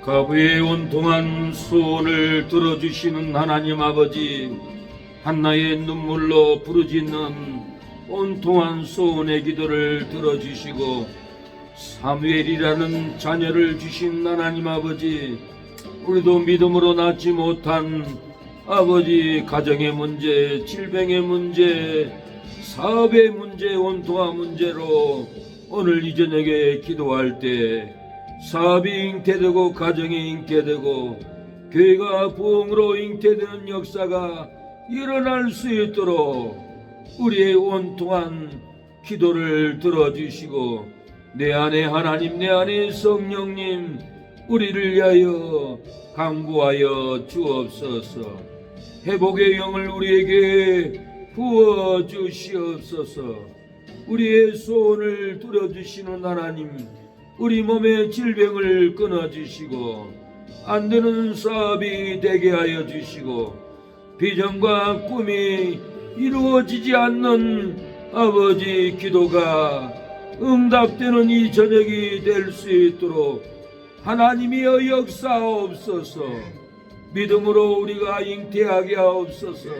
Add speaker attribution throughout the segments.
Speaker 1: 가부의 온통한 소원을 들어주시는 하나님 아버지, 한나의 눈물로 부르짖는 온통한 소원의 기도를 들어주시고 사무엘이라는 자녀를 주신 하나님 아버지, 우리도 믿음으로 낳지 못한 아버지 가정의 문제, 질병의 문제, 사업의 문제, 온통한 문제로 오늘 이 저녁에 기도할 때 사업이 잉태되고 가정이 잉태되고 교회가 부흥으로 잉태되는 역사가 일어날 수 있도록 우리의 온통한 기도를 들어주시고 내 안에 하나님, 내 안에 성령님, 우리를 위하여 강구하여 주옵소서. 회복의 영을 우리에게 부어주시옵소서. 우리의 소원을 들어주시는 하나님, 우리 몸의 질병을 끊어주시고 안되는 사업이 되게 하여 주시고 비전과 꿈이 이루어지지 않는 아버지 기도가 응답되는 이 저녁이 될 수 있도록 하나님이여 역사하옵소서. 믿음으로 우리가 잉태하게 하옵소서.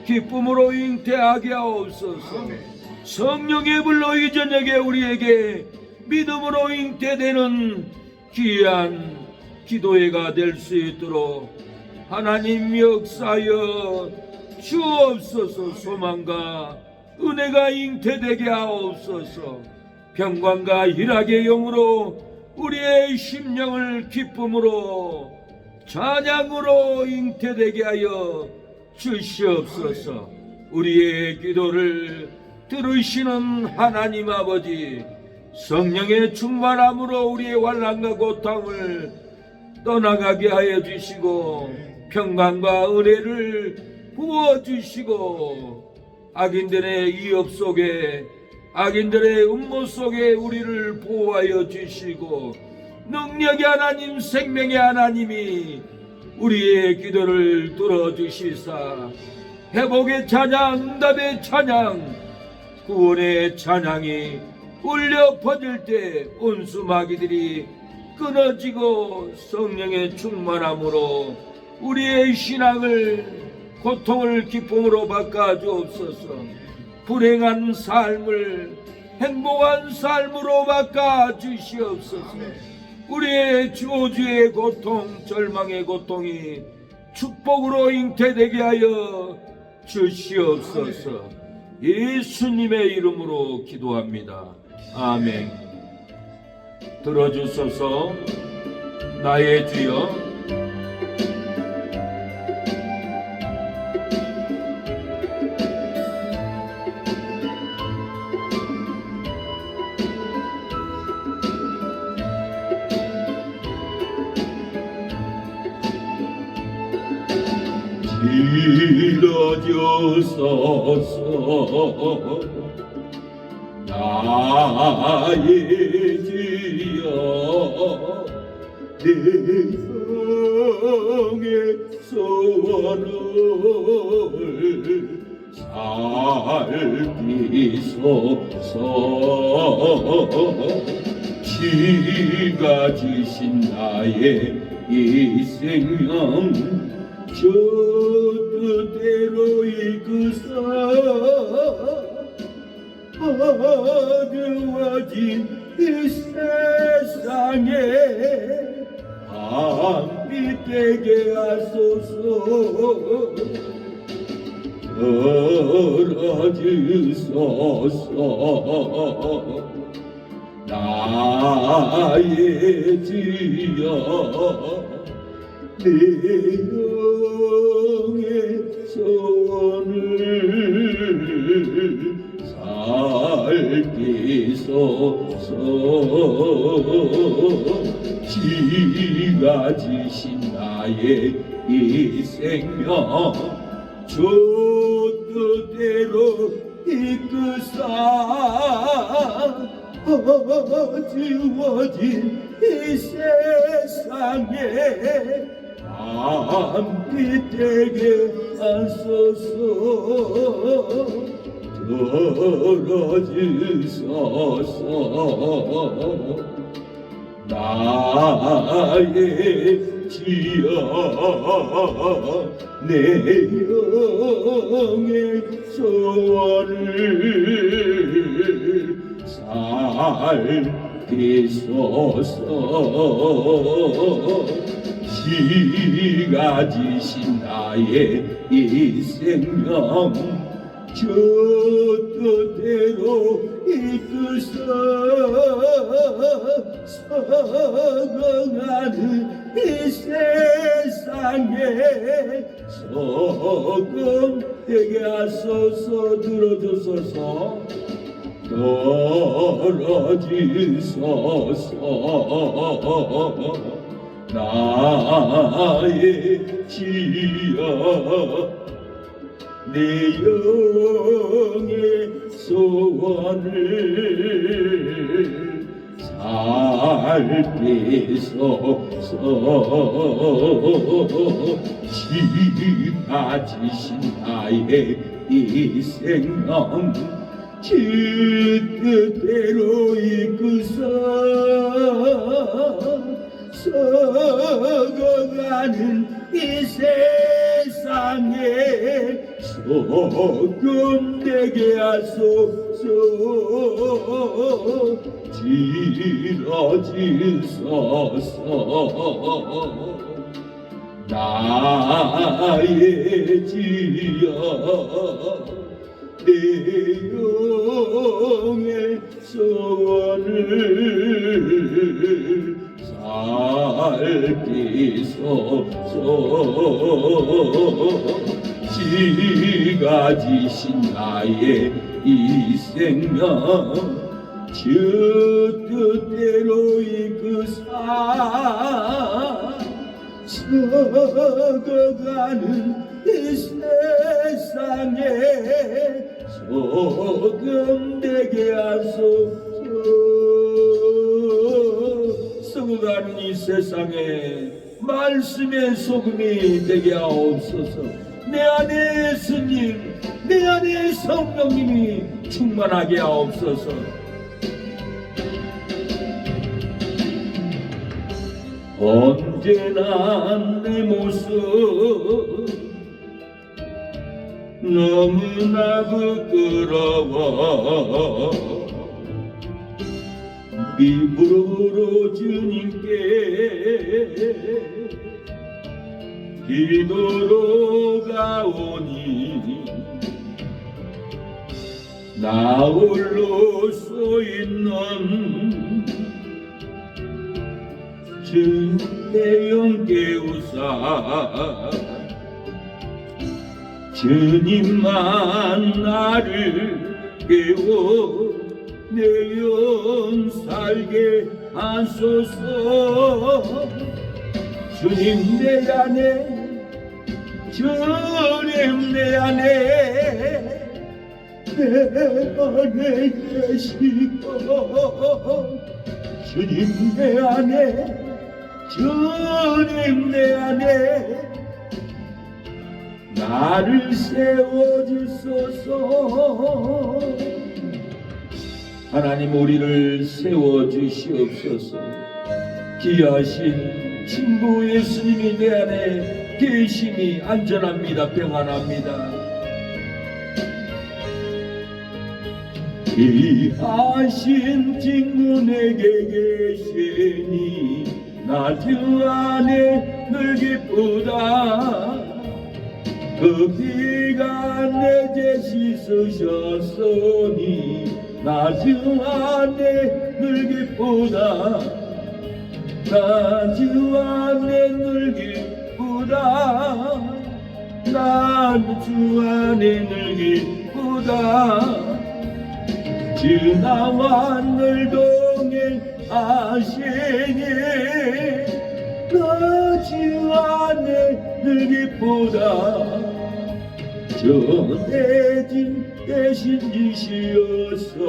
Speaker 1: 기쁨으로 잉태하게 하옵소서. 성령의 불로 이 저녁에 우리에게 믿음으로 잉태되는 귀한 기도회가 될 수 있도록 하나님 역사여 주옵소서. 소망과 은혜가 잉태되게 하옵소서. 평강과 희락의 영으로 우리의 심령을 기쁨으로 찬양으로 잉태되게 하여 주시옵소서. 우리의 기도를 들으시는 하나님 아버지, 성령의 충만함으로 우리의 환난과 고통을 떠나가게 하여 주시고 평강과 은혜를 부어주시고 악인들의 위협 속에, 악인들의 음모 속에 우리를 보호하여 주시고 능력의 하나님, 생명의 하나님이 우리의 기도를 들어주시사 회복의 찬양, 응답의 찬양, 구원의 찬양이 울려 퍼질 때 온수 마귀들이 끊어지고 성령의 충만함으로 우리의 신앙을, 고통을 기쁨으로 바꿔 주옵소서. 불행한 삶을 행복한 삶으로 바꿔 주시옵소서. 우리의 저주의 고통, 절망의 고통이 축복으로 잉태되게 하여 주시옵소서. 예수님의 이름으로 기도합니다. 아멘. 들어주소서. 나의 주여, 들어주소서. 나의 주여, 내 성의 소원을 살피소서. 주가 주신 나의 이 생명 저 뜻대로 이끄사 어두워진 이 세상에 밤빛 되게 하소서. 들어주소서. 나의 주여, 내 영의 소원을 살피소서. 주가 주신 나의 이 생명 주 뜻대로 이끄사 어두워진 이 세상에 밤빛 되게 하소서. 들어주소서. 나의 지어 내 영의 소원을 살피소서. 시가 지신 나의 이 생명 주 뜻대로 이끌어 서거하는 이 세상에 소금 되게 하소서. 들어주소서. 떨어지소서. 나의 지어 내 영의 소원을 살피소서. 시가 지신 나의 이 생명 주 뜻대로 이끄소 썩어가는 이 세상에 소금 되게 하소서. 지러지소서. 나의 지어 내 영의 소원을 살피소서. 시가 지신 나의 이 생명 주 뜻대로 이끄사 썩어가는 이 세상에 소금 되게 하소서. 썩어가는 이 세상에 말씀의 소금이 되게 하옵소서. 내 안에 예수님, 내 안에 성령님이 충만하게 하옵소서. 언제나 내 모습 너무나 부끄러워 입으로 주님께 기도로 가오니 나 홀로 서 있는 주님의 영 깨우사 주님만 나를 깨워 내 영 살게 하소서. 주님 내 안에 주님 내 안에 계시고 주님 내 안에 주님 내 안에 나를 세워주소서. 하나님 우리를 세워주시옵소서. 귀하신 친구 예수님이 내 안에 계심이 안전합니다. 평안합니다. 귀하신 친구 내게 계시니 나 주 안에 늘 기쁘다. 그 피가 내 죄 씻으셨으니 나 주 안에 늘 기쁘다. 나 주 안에 늘 기쁘다. 나 주 안에 늘 기쁘다. 주 나와 늘 동행하시니 나 주 안에 늘 기쁘다. 저 대진 대신 이시었으니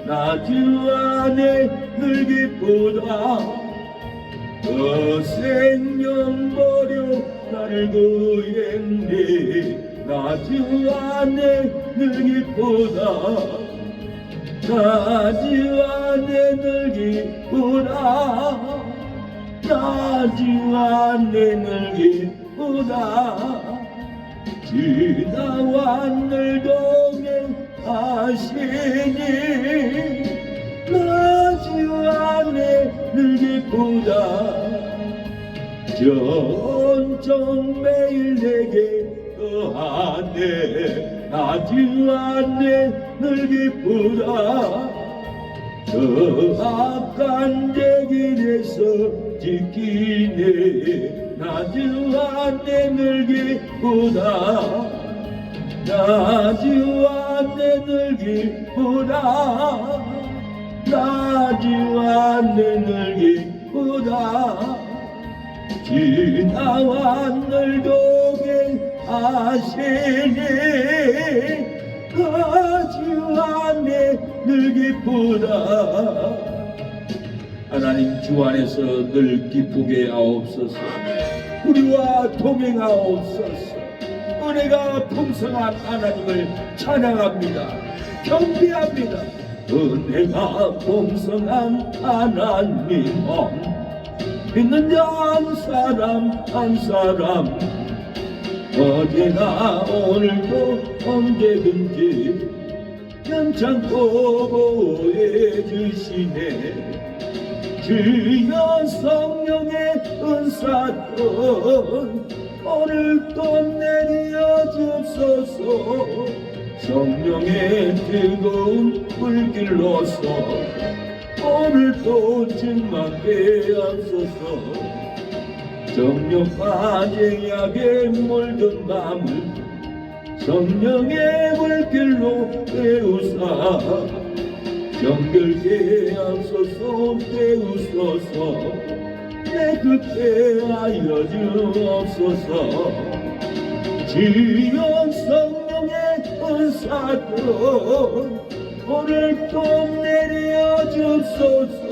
Speaker 1: 나 주 안에 늘 기쁘다. 그 생명 버려 나를 구했네. 나 주 안에 늘 기쁘다. 나지와 내 늙기보다 나지와 내 늙기보다 지나와 늘 동행하시니 나지와 내 늙기보다 전정 매일 내게 더하네 나지와 내 늙기보다 저 악한 제길에서 지키네 나지와 내 늙기보다 나지와 내 늙기보다 나지와 내 늙기보다 지나와 늘 동행하시니 나지와 내 늙기보다 하나님 주 안에서 늘 기쁘게 하옵소서. 우리와 동행하옵소서. 은혜가 풍성한 하나님을 찬양합니다. 경배합니다. 은혜가 풍성한 하나님은 믿는 자 한 사람 한 사람 어제나 오늘도 언제든지 괜찮고 보호해주시네 주여 성령의 은사도 오늘도 내려 주소서 성령의 뜨거운 불길로서 오늘도 증만케 하소서 정욕과 죄악에 물든 마음을 성령의 불길로 깨우사 정결케 하소서 깨우소서 내 그때 하여 주옵소서 주여 성령의 은사도 오늘도 내려 주소서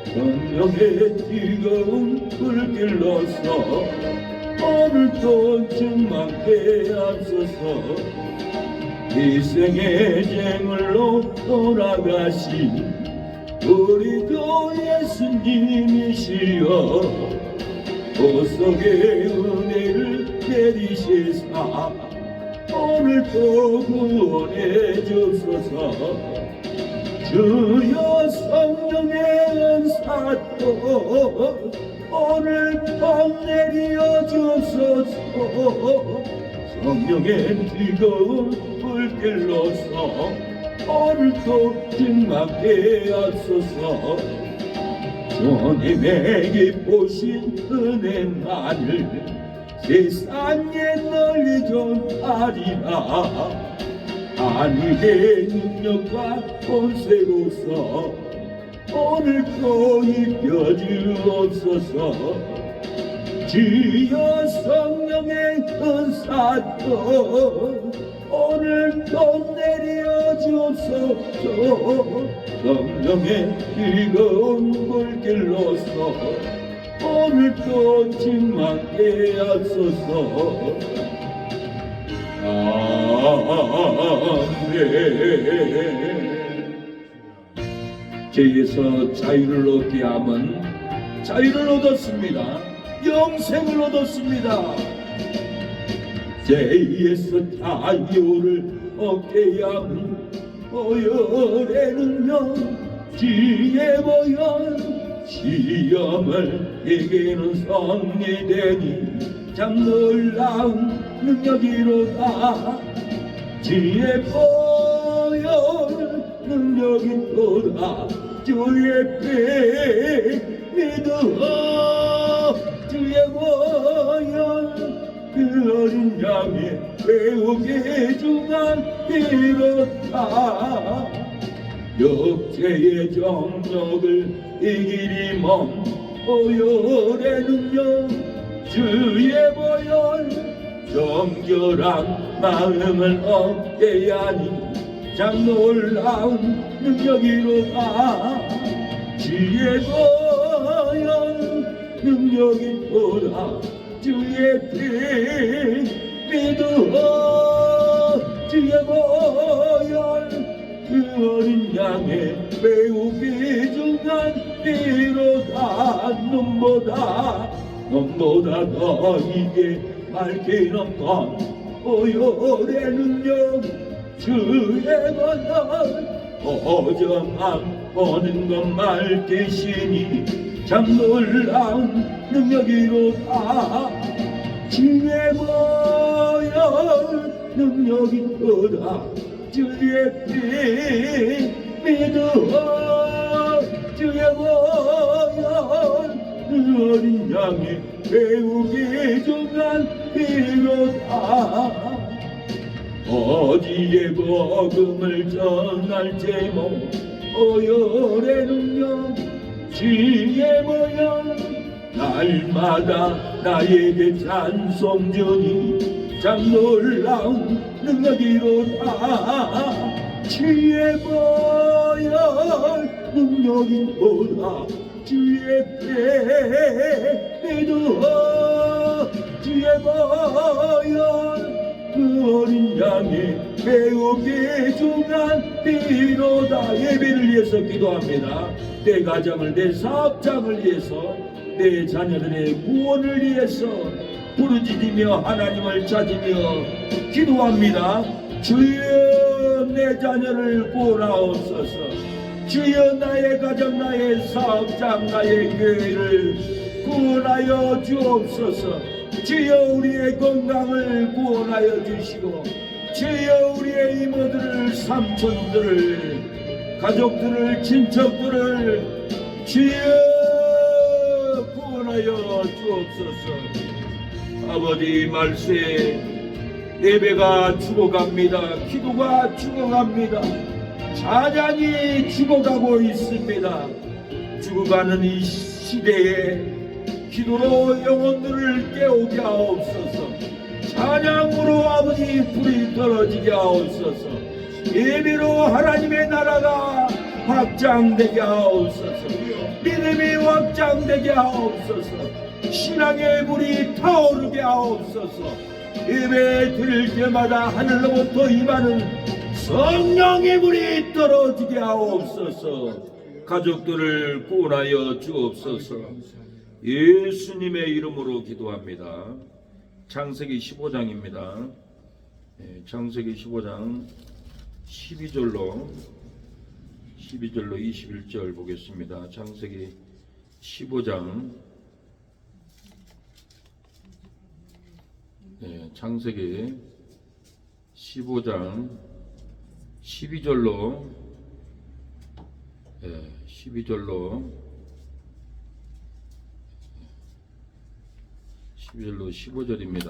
Speaker 1: 성령의 뜨거운 불길로서 오늘도 충만케 하소서 희생의 제물로 돌아가신 우리도 예수님이시여 보석의 은혜를 내리시사 오늘도 구원해 주소서 주여 성령의 은사도 오늘도 내려 주소서 성령의 뜨거운 불길로서 오늘도 증막해 하소서 주님의 기쁘신 은혜만을 세상에 널리 전하리라 하늘의 능력과 권세로서 오늘도 입혀주옵소서 주여 성령의 은사도 오늘도 내려 주옵소서 성령의 뜨거운 불길로서 오늘도 충만케 하소서 아멘. 죄에서 자유를 얻게 함은 자유를 얻었습니다. 영생을 얻었습니다. 죄에서 자유를 얻게 함은 보혈의 능력 지혜 보혈 시험을 이기는 성리되니 참 놀라운 능력이로다 지혜 보혈 능력이 또다 주의 피 믿어 주의 보혈 그 어린 양의 배우게 중한 이렇다 역죄의 정력을 이기리 먼 보혈의 능력 주의 보혈 정결한 마음을 얻게 하니 참 놀라운 능력이로다 주의 보혈 능력이 보라 주의 피 믿어 주의 보혈 그 어린 양의 매우 귀중한 피로다. 눈보다 너에게 밝히는 건 오열의 능력 주의 권한 어정함 보는 것 밝히시니 참 놀라운 능력이로다. 주의 보혈 능력이로다. 주의 피 믿어 주의 보혈 그 어린 양의 매우 귀중한 피로다. 어디에 복음을 전할 제목 오열의 능력 주의 보혈 날마다 나에게 찬송 주니 참 놀라운 능력이로다. 주의 보혈 능력이로다. 주의 배 믿어 주의 보혈 그 어린 양의 매우 귀중한 피로다. 예배를 위해서 기도합니다. 내 가정을, 내 사업장을 위해서, 내 자녀들의 구원을 위해서 부르짖으며 하나님을 찾으며 기도합니다. 주여 내 자녀를 구원하옵소서. 주여 나의 가정, 나의 사업장, 나의 교회를 구원하여 주옵소서. 주여 우리의 건강을 구원하여 주시고, 주여 우리의 이모들을, 삼촌들을, 가족들을, 친척들을 주여 구원하여 주옵소서. 아버지 말세 예배가 죽어갑니다. 기도가 죽어갑니다. 찬양이 죽어가고 있습니다. 죽어가는 이 시대에 기도로 영혼들을 깨우게 하옵소서. 찬양으로 아버지 불이 떨어지게 하옵소서. 예배로 하나님의 나라가 확장되게 하옵소서. 믿음이 확장되게 하옵소서. 신앙의 불이 타오르게 하옵소서. 예배 드릴 때마다 하늘로부터 임하는 성령의 불이 떨어지게 하옵소서. 가족들을 구원하여 주옵소서. 예수님의 이름으로 기도합니다. 창세기 15장입니다. 창세기 15장 12절로 21절 보겠습니다. 창세기 15장 창세기 15장 12절로 15절입니다.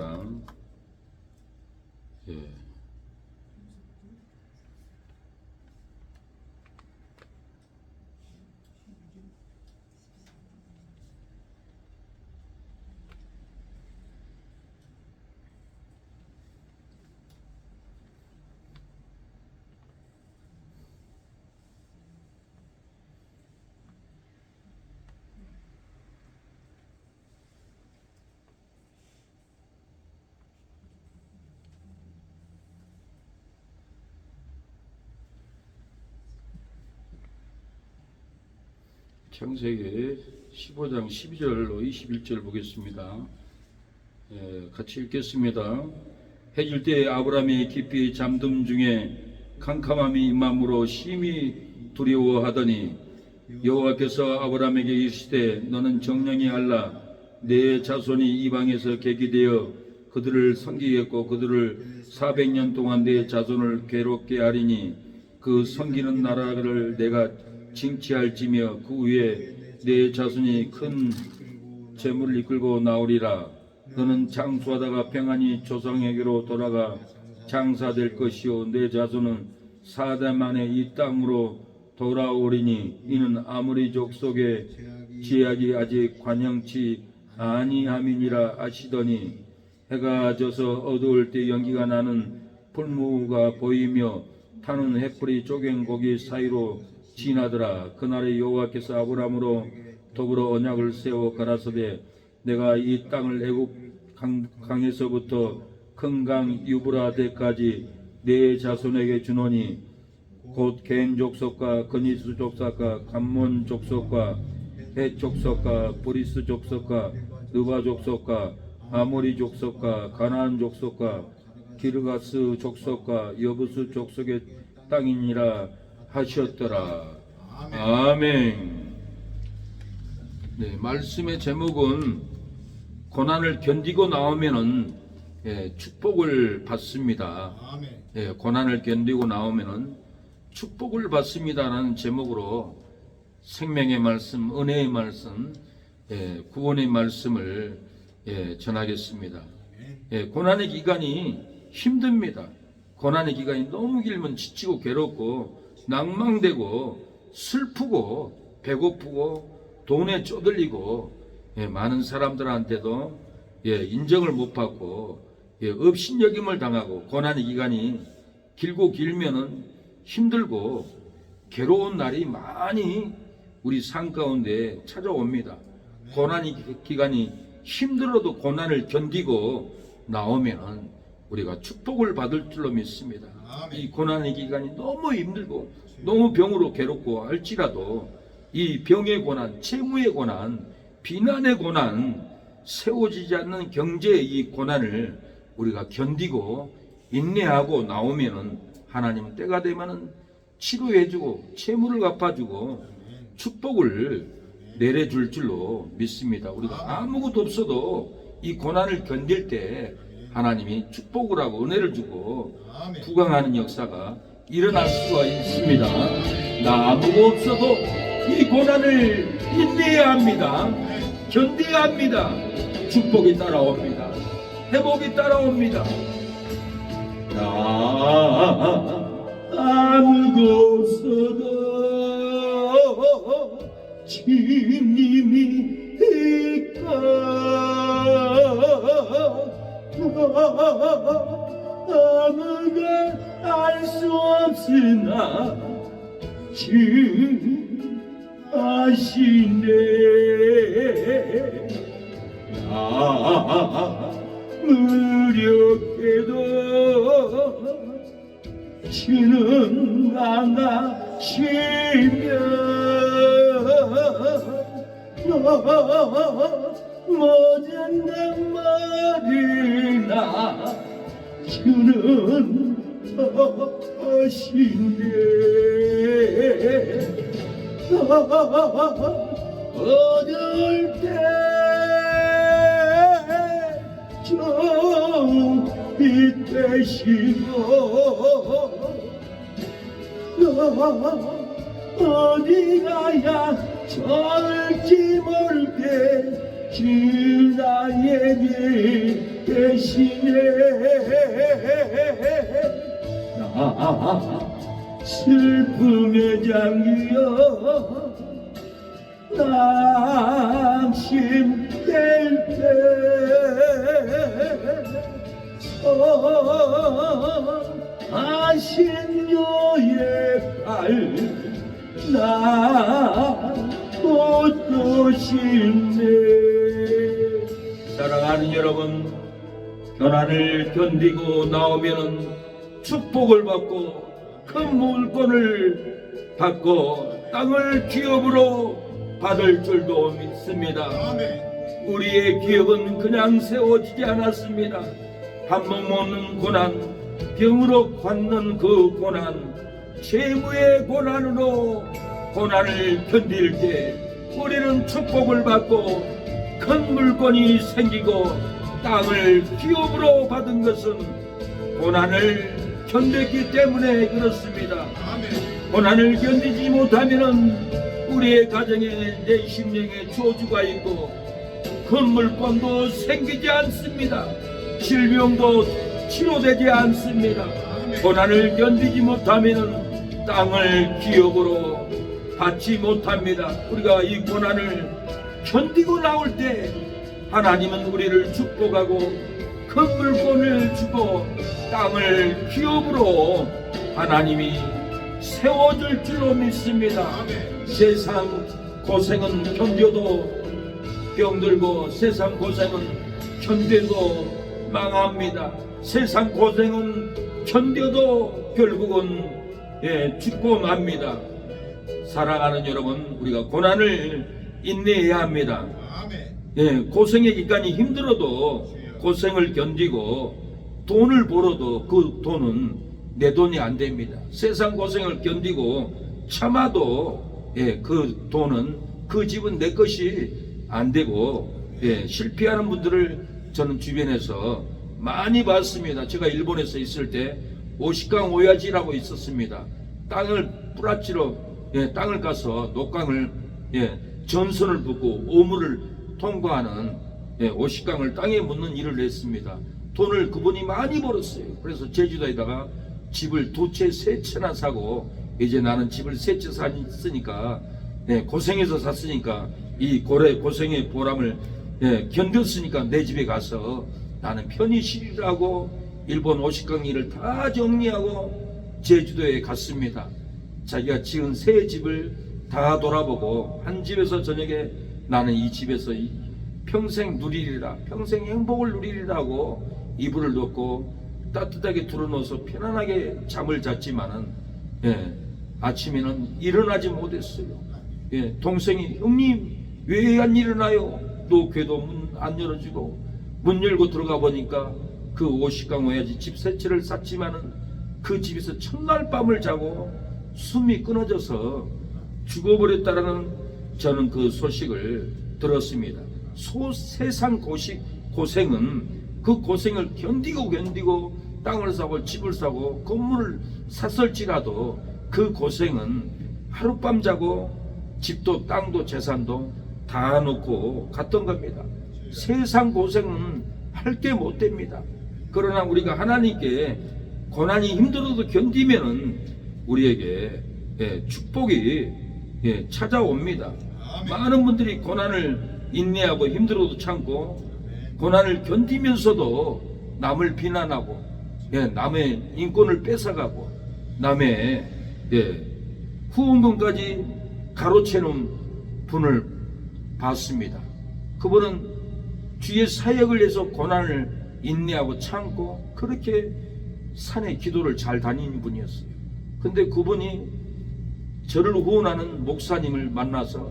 Speaker 1: 창세기 15장 12절로 21절 보겠습니다. 같이 읽겠습니다. 해질 때 아브라함이 깊이 잠든 중에 캄캄함이 임함으로 심히 두려워하더니 여호와께서 아브라함에게 이르시되 너는 정령이 알라 내 자손이 이방에서 객이되어 그들을 섬기겠고 그들을 400년 동안 내 자손을 괴롭게 하리니 그 섬기는 나라를 내가 징치할지며 그 위에 내 자손이 큰 재물을 이끌고 나오리라. 너는 장수하다가 평안히 조상에게로 돌아가 장사될 것이요 내 자손은 4대 만에 이 땅으로 돌아오리니 이는 아무리 족속의 제약이 아직 관영치 아니함이니라 하시더니 해가 져서 어두울 때 연기가 나는 풀무가 보이며 타는 햇불이 쪼갠 고기 사이로 지나더라. 그날에 여호와께서 아브라함으로 더불어 언약을 세워 가라사대 내가 이 땅을 애굽 강에서부터 큰 강 유브라데까지 내 자손에게 주노니 곧 개인 족속과 그니스 족속과 감몬 족속과 헷 족속과 브리스 족속과 느바 족속과 아모리 족속과 가나안 족속과 기르가스 족속과 여부스 족속의 땅이니라 하셨더라. 아멘. 네, 말씀의 제목은 고난을 견디고 나오면은 축복을 받습니다. 고난을 견디고 나오면은 축복을 받습니다라는 제목으로 생명의 말씀, 은혜의 말씀, 구원의 말씀을 전하겠습니다. 고난의 기간이 힘듭니다. 고난의 기간이 너무 길면 지치고 괴롭고 낭망되고 슬프고 배고프고 돈에 쪼들리고 많은 사람들한테도 인정을 못 받고 업신여김을 당하고 고난의 기간이 길고 길면은 힘들고 괴로운 날이 많이 우리 삶 가운데 찾아옵니다. 고난의 기간이 힘들어도 고난을 견디고 나오면은 우리가 축복을 받을 줄로 믿습니다. 이 고난의 기간이 너무 힘들고 너무 병으로 괴롭고 할지라도 이 병의 고난, 채무의 고난, 비난의 고난, 세워지지 않는 경제의 이 고난을 우리가 견디고 인내하고 나오면은 하나님 때가 되면은 치료해주고 채무를 갚아주고 축복을 내려줄 줄로 믿습니다. 우리가 아무것도 없어도 이 고난을 견딜 때 하나님이 축복을 하고 은혜를 주고 부강하는 역사가 일어날 수가 있습니다. 나 아무것도 없어도 이 고난을 인내해야 합니다. 견뎌야 합니다. 축복이 따라옵니다. 회복이 따라옵니다. 나 아무것도 없어도 주님이 아무도 알 수 없으나 주 아시네. 나 무력해도 주는 강하시며 모든 말이나 주는 하시네. 어두울 때 빛 되시고 어디 가야 좋을지 모를 때 주 나의 길 되시네. 슬픔에 잠기어 낙심될 때 아신료의 발나 웃고 싶네. 사랑하는 여러분, 고난을 견디고 나오면은 축복을 받고 큰 물건을 받고 땅을 기업으로 받을 줄도 믿습니다. 우리의 기업은 그냥 세워지지 않았습니다. 밥 못 먹는 고난, 병으로 갖는 그 고난, 채무의 고난으로 고난을 견딜 때 우리는 축복을 받고 큰 물건이 생기고 땅을 기업으로 받은 것은 고난을 견뎠기 때문에 그렇습니다. 고난을 견디지 못하면 우리의 가정에 내 심령에 저주가 있고 큰 물건도 생기지 않습니다. 질병도 치료되지 않습니다. 고난을 견디지 못하면 땅을 기업으로 받지 못합니다. 우리가 이 고난을 견디고 나올 때 하나님은 우리를 축복하고 큰 물건을 주고 땅을 기업으로 하나님이 세워줄 줄로 믿습니다. 세상 고생은 견뎌도 병들고 세상 고생은 견뎌도 망합니다. 세상 고생은 견뎌도 결국은 죽고 맙니다. 사랑하는 여러분, 우리가 고난을 인내해야 합니다. 고생의 기간이 힘들어도 고생을 견디고 돈을 벌어도 그 돈은 내 돈이 안 됩니다. 세상 고생을 견디고 참아도 그 돈은, 그 집은 내 것이 안 되고 실패하는 분들을 저는 주변에서 많이 봤습니다. 제가 일본에서 있을 때 오시강 오야지라고 있었습니다. 땅을 뿌라치러 땅을 가서 녹강을 전선을 붓고 오물을 통과하는 오시강을 땅에 묻는 일을 했습니다. 돈을 그분이 많이 벌었어요. 그래서 제주도에다가 집을 2채 3채나 사고, 이제 나는 집을 3채 샀으니까 고생해서 샀으니까 이 고생의 보람을 견뎠으니까 내 집에 가서 나는 편히 쉬라고 일본 오시강 일을 다 정리하고 제주도에 갔습니다. 자기가 지은 새 집을 다 돌아보고 한 집에서 저녁에 나는 이 집에서 평생 누리리라, 평생 행복을 누리리라고 이불을 덮고 따뜻하게 틀어놓아서 편안하게 잠을 잤지만은 아침에는 일어나지 못했어요. 동생이 형님 왜 안 일어나요? 노교도 문 안 열어주고, 문 열고 들어가 보니까 그 오시강 오야지 집 3채를 샀지만은 그 집에서 첫날 밤을 자고 숨이 끊어져서 죽어버렸다라는 저는 그 소식을 들었습니다. 세상 고생은 그 고생을 견디고 땅을 사고 집을 사고 건물을 샀을지라도 그 고생은 하룻밤 자고 집도 땅도 재산도 다 놓고 갔던 겁니다. 세상 고생은 할 게 못 됩니다. 그러나 우리가 하나님께 고난이 힘들어도 견디면은 우리에게 축복이 찾아옵니다. 많은 분들이 고난을 인내하고 힘들어도 참고 고난을 견디면서도 남을 비난하고 남의 인권을 뺏어가고 남의 후원금까지 가로채는 분을 봤습니다. 그분은 주의 사역을 해서 고난을 인내하고 참고 그렇게 산에 기도를 잘 다니는 분이었어요. 근데 그분이 저를 후원하는 목사님을 만나서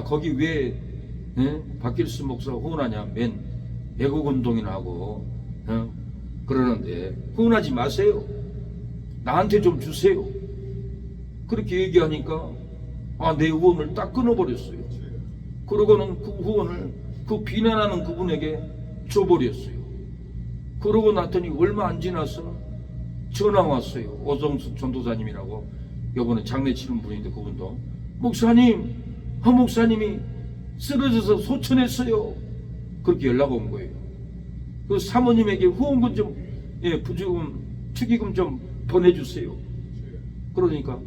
Speaker 1: 거기 왜 박길수 목사 후원하냐, 맨 애국운동이나 하고 그러는데 후원하지 마세요, 나한테 좀 주세요. 그렇게 얘기하니까 내 후원을 딱 끊어버렸어요. 그러고는 그 후원을 그 비난하는 그분에게 줘버렸어요. 그러고 났더니 얼마 안 지나서 전화 왔어요. 오정숙 전도사님이라고 요번에 장례 치른 분인데, 그분도 목사님, 목사님이 쓰러져서 소천했어요. 그렇게 연락 온 거예요. 그 사모님에게 후원금 좀 부주금 축의금 좀 보내주세요. 그러니까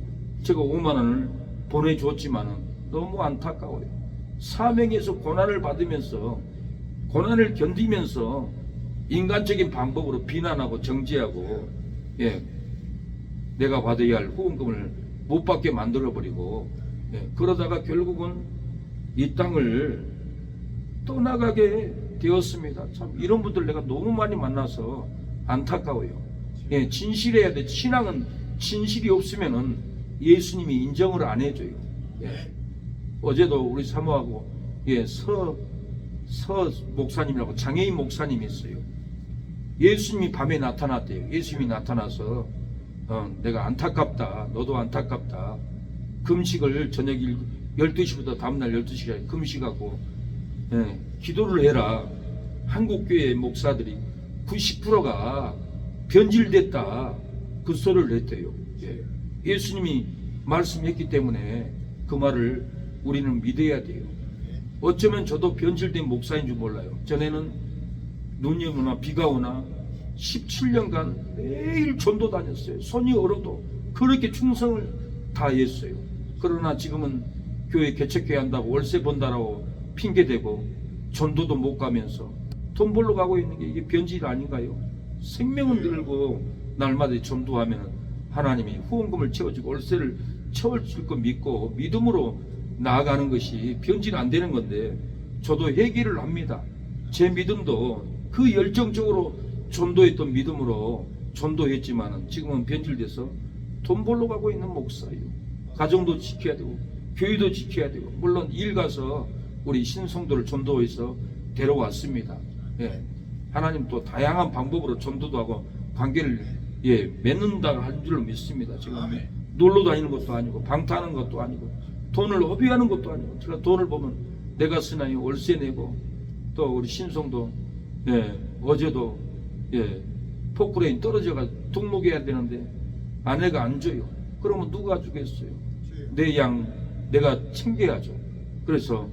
Speaker 1: 제가 5만 원을 보내줬지만은 너무 안타까워요. 사명에서 고난을 받으면서 고난을 견디면서 인간적인 방법으로 비난하고 정죄하고 내가 받아야 할 후원금을 못 받게 만들어버리고 그러다가 결국은 이 땅을 떠나가게 되었습니다. 참 이런 분들 내가 너무 많이 만나서 안타까워요. 진실해야 돼. 신앙은 진실이 없으면은 예수님이 인정을 안 해줘요. 어제도 우리 사모하고 서 목사님이라고 장애인 목사님이 있어요. 예수님이 밤에 나타났대요. 예수님이 나타나서 내가 안타깝다, 너도 안타깝다, 금식을 저녁 12시부터 다음날 12시까지 금식하고 기도를 해라. 한국교회 목사들이 90%가 변질됐다, 그 소리를 했대요. 예수님이 말씀했기 때문에 그 말을 우리는 믿어야 돼요. 어쩌면 저도 변질된 목사인 줄 몰라요. 전에는 눈이 오나 비가 오나 17년간 매일 전도 다녔어요. 손이 얼어도 그렇게 충성을 다했어요. 그러나 지금은 교회 개척해야 한다고 월세 번다라고 핑계대고 전도도 못 가면서 돈 벌러 가고 있는 게 이게 변질 아닌가요? 생명을 들고 날마다 전도하면 하나님이 후원금을 채워주고 월세를 채워줄 거 믿고 믿음으로 나아가는 것이 변질 안 되는 건데, 저도 회개를 합니다. 제 믿음도 그 열정적으로 전도했던 믿음으로 전도했지만 지금은 변질돼서 돈 벌러 가고 있는 목사예요. 가정도 지켜야 되고 교회도 지켜야 되고, 물론 일 가서 우리 신성도를 전도해서 데려왔습니다. 예. 하나님 또 다양한 방법으로 전도도 하고 관계를 맺는다 할 줄로 믿습니다. 지금 놀러 다니는 것도 아니고 방탕하는 것도 아니고 돈을 허비하는 것도 아니고, 제가 돈을 보면 내가 쓰나요? 월세 내고, 또 우리 신성도 어제도 포크레인 떨어져가 등록해야 되는데 아내가 안 줘요. 그러면 누가 주겠어요? 내 양 내가 챙겨야죠. 그래서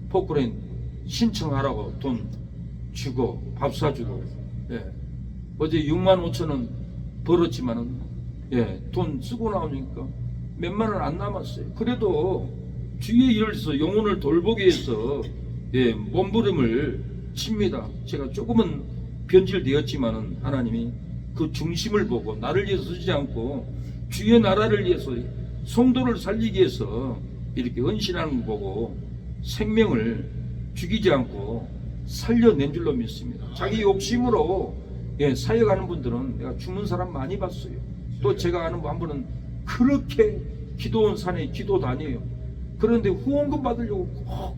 Speaker 1: 포크레인 신청하라고 돈 주고 밥 사주고, 어제 6만 5천 원 벌었지만은 돈 쓰고 나오니까 몇만 원 안 남았어요. 그래도 주의 일을 해서 영혼을 돌보기 위해서 몸부림을 칩니다. 제가 조금은 변질되었지만은 하나님이 그 중심을 보고 나를 위해서 쓰지 않고 주의 나라를 위해서 성도를 살리기 위해서 이렇게 헌신하는 거 보고 생명을 죽이지 않고 살려낸 줄로 믿습니다. 자기 욕심으로 사역하는 분들은 내가 죽는 사람 많이 봤어요. 또 제가 아는 한 분은 그렇게 기도원 산에 기도 다녀요. 그런데 후원금 받으려고 꼭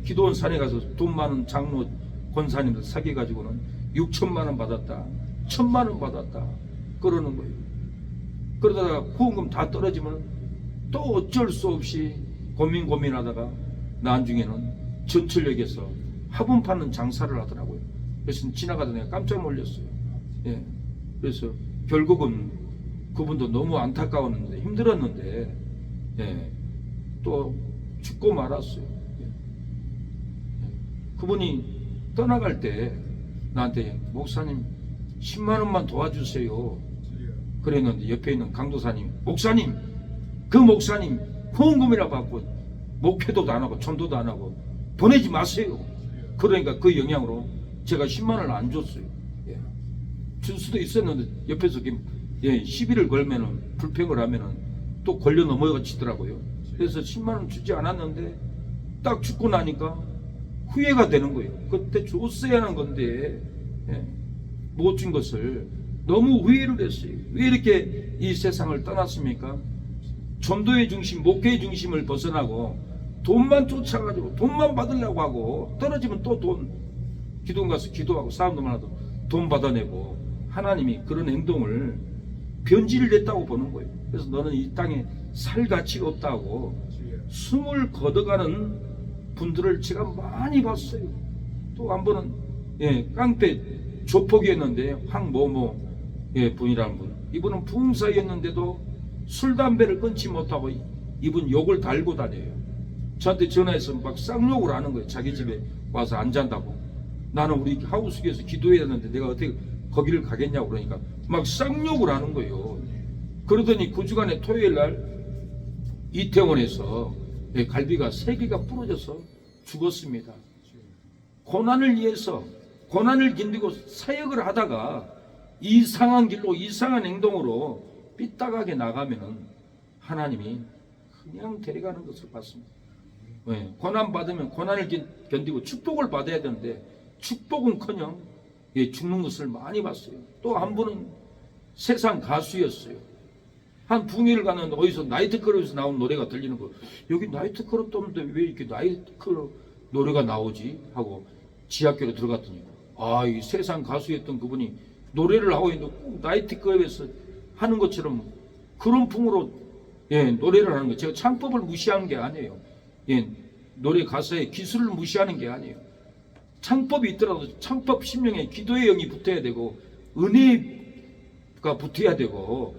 Speaker 1: 기도원 산에 가서 돈 많은 장로 권사님들 사귀어가지고는 6천만 원 받았다, 1,000만 원 받았다 그러는 거예요. 그러다가 후원금 다 떨어지면 또 어쩔 수 없이 고민하다가 나중에는 전철역에서 화분 파는 장사를 하더라고요. 그래서 지나가다 내가 깜짝 놀랐어요. 그래서 결국은 그분도 너무 안타까웠는데 힘들었는데 또 죽고 말았어요. 그분이 떠나갈 때 나한테 목사님 10만 원만 도와주세요 그랬는데, 옆에 있는 강도사님, 목사님 그 목사님 후원금이라 받고 목회도도 안 하고 전도도 안 하고 보내지 마세요. 그러니까 그 영향으로 제가 10만 원을 안 줬어요. 줄 수도 있었는데 옆에서 시비를 걸면은, 불평을 하면은 또 걸려 넘어가지더라고요. 그래서 10만 원 주지 않았는데 딱 죽고 나니까 후회가 되는 거예요. 그때 줬어야 하는 건데 못 준 것을 너무 후회를 했어요. 왜 이렇게 이 세상을 떠났습니까? 전도의 중심, 목회의 중심을 벗어나고 돈만 쫓아가지고 돈만 받으려고 하고, 떨어지면 또 돈, 기도원 가서 기도하고 사람도 많아도 돈 받아내고, 하나님이 그런 행동을 변질됐다고 보는 거예요. 그래서 너는 이 땅에 살 가치가 없다고 숨을 걷어가는 분들을 제가 많이 봤어요. 또 한 번은 깡패 조폭이었는데 황모모 분이라는 분, 이분은 부흥사였는데도 술 담배를 끊지 못하고 이분 욕을 달고 다녀요. 저한테 전화해서 막 쌍욕을 하는 거예요. 자기 집에 와서 안 잔다고. 나는 우리 하우스에서 기도해야 하는데 내가 어떻게 거기를 가겠냐고 그러니까 막 쌍욕을 하는 거예요. 그러더니 그 주간에 토요일 날 이태원에서 갈비가 3개가 부러져서 죽었습니다. 고난을 위해서, 고난을 견디고 사역을 하다가 이상한 길로, 이상한 행동으로 삐딱하게 나가면은 하나님이 그냥 데려가는 것을 봤습니다. 고난 받으면 고난을 견디고 축복을 받아야 되는데 축복은커녕 죽는 것을 많이 봤어요. 또 한 분은 세상 가수였어요. 한 붕이를 가는 어디서 나이트클럽에서 나온 노래가 들리는 거, 여기 나이트클럽도 없는데 왜 이렇게 나이트클럽 노래가 나오지 하고 지하교로 들어갔더니 이 세상 가수였던 그분이 노래를 하고 있는데 꼭 나이트클럽에서 하는 것처럼 그런 풍으로 노래를 하는 거예요. 제가 창법을 무시하는 게 아니에요. 노래 가사의 기술을 무시하는 게 아니에요. 창법이 있더라도 창법 심령에 기도의 영이 붙어야 되고 은혜가 붙어야 되고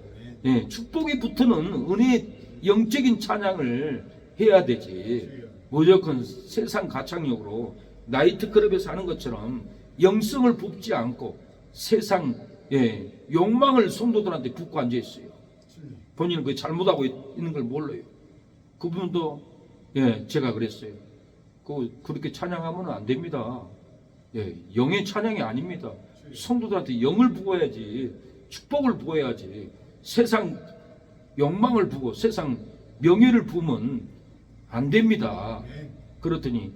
Speaker 1: 축복이 붙는 은혜의 영적인 찬양을 해야 되지, 무조건 세상 가창력으로 나이트클럽에서 하는 것처럼 영성을 붓지 않고 세상 욕망을 성도들한테 붓고 앉아 있어요. 본인은 그 잘못하고 있는 걸 몰라요. 그분도 제가 그랬어요. 그렇게 찬양하면 안 됩니다. 영의 찬양이 아닙니다. 성도들한테 영을 부어야지, 축복을 부어야지. 세상 욕망을 부고 세상 명예를 부으면 안 됩니다. 그렇더니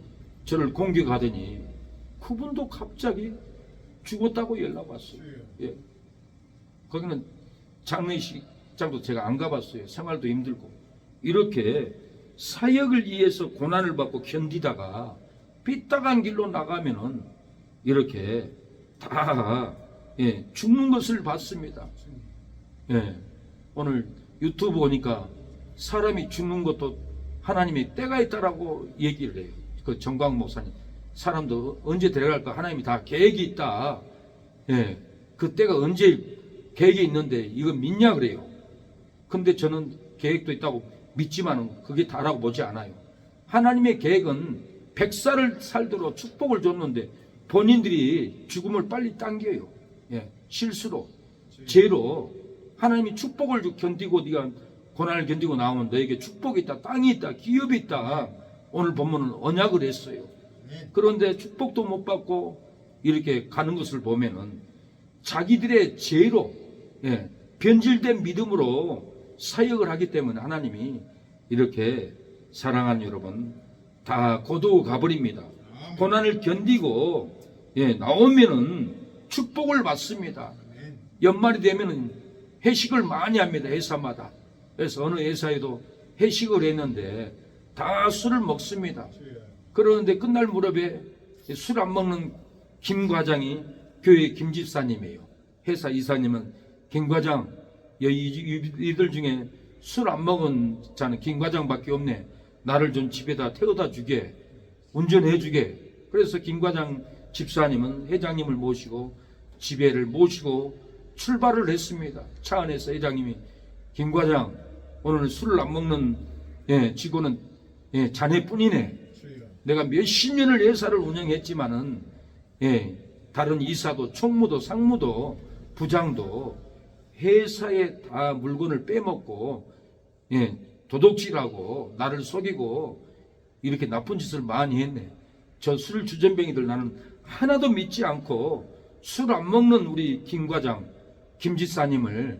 Speaker 1: 저를 공격하더니 그분도 갑자기 죽었다고 연락 왔어요. 거기는 장례식 직장도 제가 안 가봤어요. 생활도 힘들고. 이렇게 사역을 위해서 고난을 받고 견디다가 삐딱한 길로 나가면은 이렇게 다 죽는 것을 봤습니다. 오늘 유튜브 보니까 사람이 죽는 것도 하나님이 때가 있다라고 얘기를 해요. 그 정광 목사님, 사람도 언제 데려갈까 하나님이 다 계획이 있다. 그 때가 언제 계획이 있는데 이거 믿냐 그래요. 근데 저는 계획도 있다고 믿지만은 그게 다라고 보지 않아요. 하나님의 계획은 100살을 살도록 축복을 줬는데 본인들이 죽음을 빨리 당겨요. 실수로, 죄로. 하나님이 축복을 견디고 네가 고난을 견디고 나오면 너에게 축복이 있다, 땅이 있다, 기업이 있다. 오늘 본문은 언약을 했어요. 그런데 축복도 못 받고 이렇게 가는 것을 보면은 자기들의 죄로, 변질된 믿음으로 사역을 하기 때문에 하나님이 이렇게 사랑하는 여러분 다 고도 가버립니다. 고난을 견디고 나오면은 축복을 받습니다. 연말이 되면은 회식을 많이 합니다. 회사마다. 그래서 어느 회사에도 회식을 했는데 다 술을 먹습니다. 그러는데 끝날 무렵에 술 안 먹는 김 과장이 교회 김 집사님이에요. 회사 이사님은 김 과장, 이들 중에 술 안 먹은 자는 김 과장밖에 없네. 나를 좀 집에다 태워다 주게, 운전해 주게. 그래서 김 과장 집사님은 회장님을 모시고 집에를 모시고 출발을 했습니다. 차 안에서 회장님이 김 과장, 오늘 술을 안 먹는 직원은 자네뿐이네. 내가 몇십 년을 회사를 운영했지만은 다른 이사도 총무도 상무도 부장도 회사에 다 물건을 빼먹고 도둑질하고 나를 속이고 이렇게 나쁜 짓을 많이 했네. 저 술 주전뱅이들 나는 하나도 믿지 않고 술 안 먹는 우리 김 과장, 김 지사님을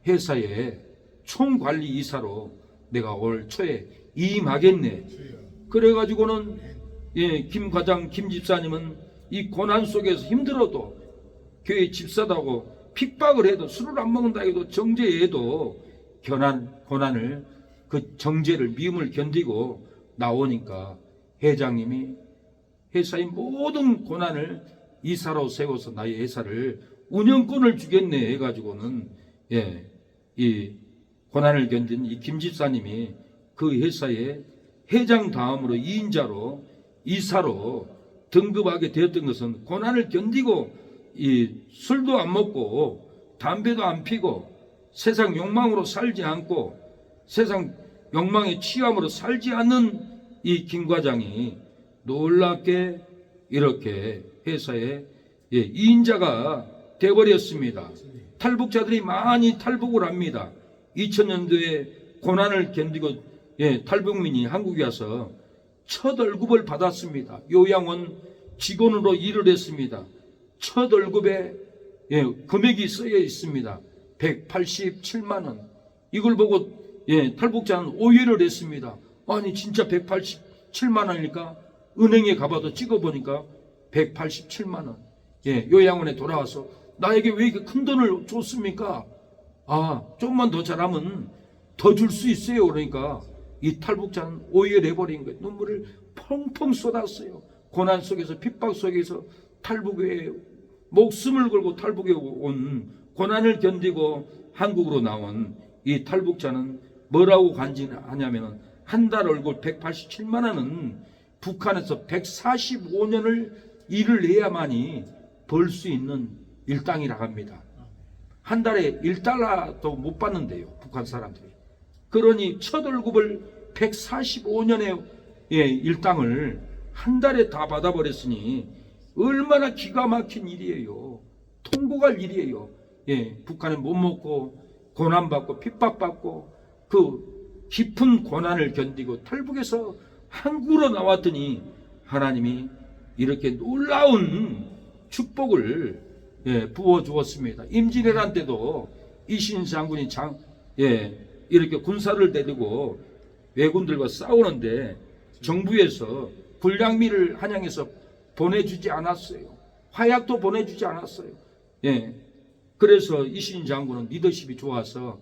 Speaker 1: 회사에 총관리 이사로 내가 올 초에 임하겠네. 그래가지고는 김 과장, 김 집사님은 이 고난 속에서 힘들어도 교회 집사다고 핍박을 해도 술을 안 먹는다 해도 정죄해도 고난을 그 정죄를 미움을 견디고 나오니까 회장님이 회사의 모든 고난을 이사로 세워서 나의 회사를 운영권을 주겠네 해가지고는 이 고난을 견딘 이 김 집사님이 그 회사의 회장 다음으로 2인자로 이사로 등급하게 되었던 것은 고난을 견디고 이 술도 안 먹고 담배도 안 피고 세상 욕망으로 살지 않고 세상 욕망에 취함으로 살지 않는 이 김 과장이 놀랍게 이렇게 회사에 2인자가 되어버렸습니다. 탈북자들이 많이 탈북을 합니다. 2000년도에 고난을 견디고 탈북민이 한국에 와서 첫 월급을 받았습니다. 요양원 직원으로 일을 했습니다. 첫 월급에 금액이 쓰여 있습니다. 187만 원. 이걸 보고 탈북자는 오해를 했습니다. 아니 진짜 187만 원이니까 은행에 가봐도 찍어보니까 187만 원. 요양원에 돌아와서 나에게 왜 이렇게 큰 돈을 줬습니까? 조금만 더 잘하면 더 줄 수 있어요. 그러니까 이 탈북자는 오해를 해버린 거예요. 눈물을 펑펑 쏟았어요. 고난 속에서 핍박 속에서 탈북에 목숨을 걸고 탈북에 온 고난을 견디고 한국으로 나온 이 탈북자는 뭐라고 간증하냐면은 한 달 월급 187만 원은 북한에서 145년을 일을 해야만이 벌 수 있는 일당이라고 합니다. 한 달에 1달러도 못 받는데요. 북한 사람들이. 그러니 첫 월급을 145년의 일당을 한 달에 다 받아버렸으니 얼마나 기가 막힌 일이에요. 통곡할 일이에요. 북한에 못 먹고 고난받고 핍박받고 그 깊은 고난을 견디고 탈북해서 한국으로 나왔더니 하나님이 이렇게 놀라운 축복을 부어주었습니다. 임진왜란 때도 이신 장군이 이렇게 군사를 데리고 왜군들과 싸우는데 정부에서 불량미를 한양에서 보내주지 않았어요. 화약도 보내주지 않았어요. 그래서 이신 장군은 리더십이 좋아서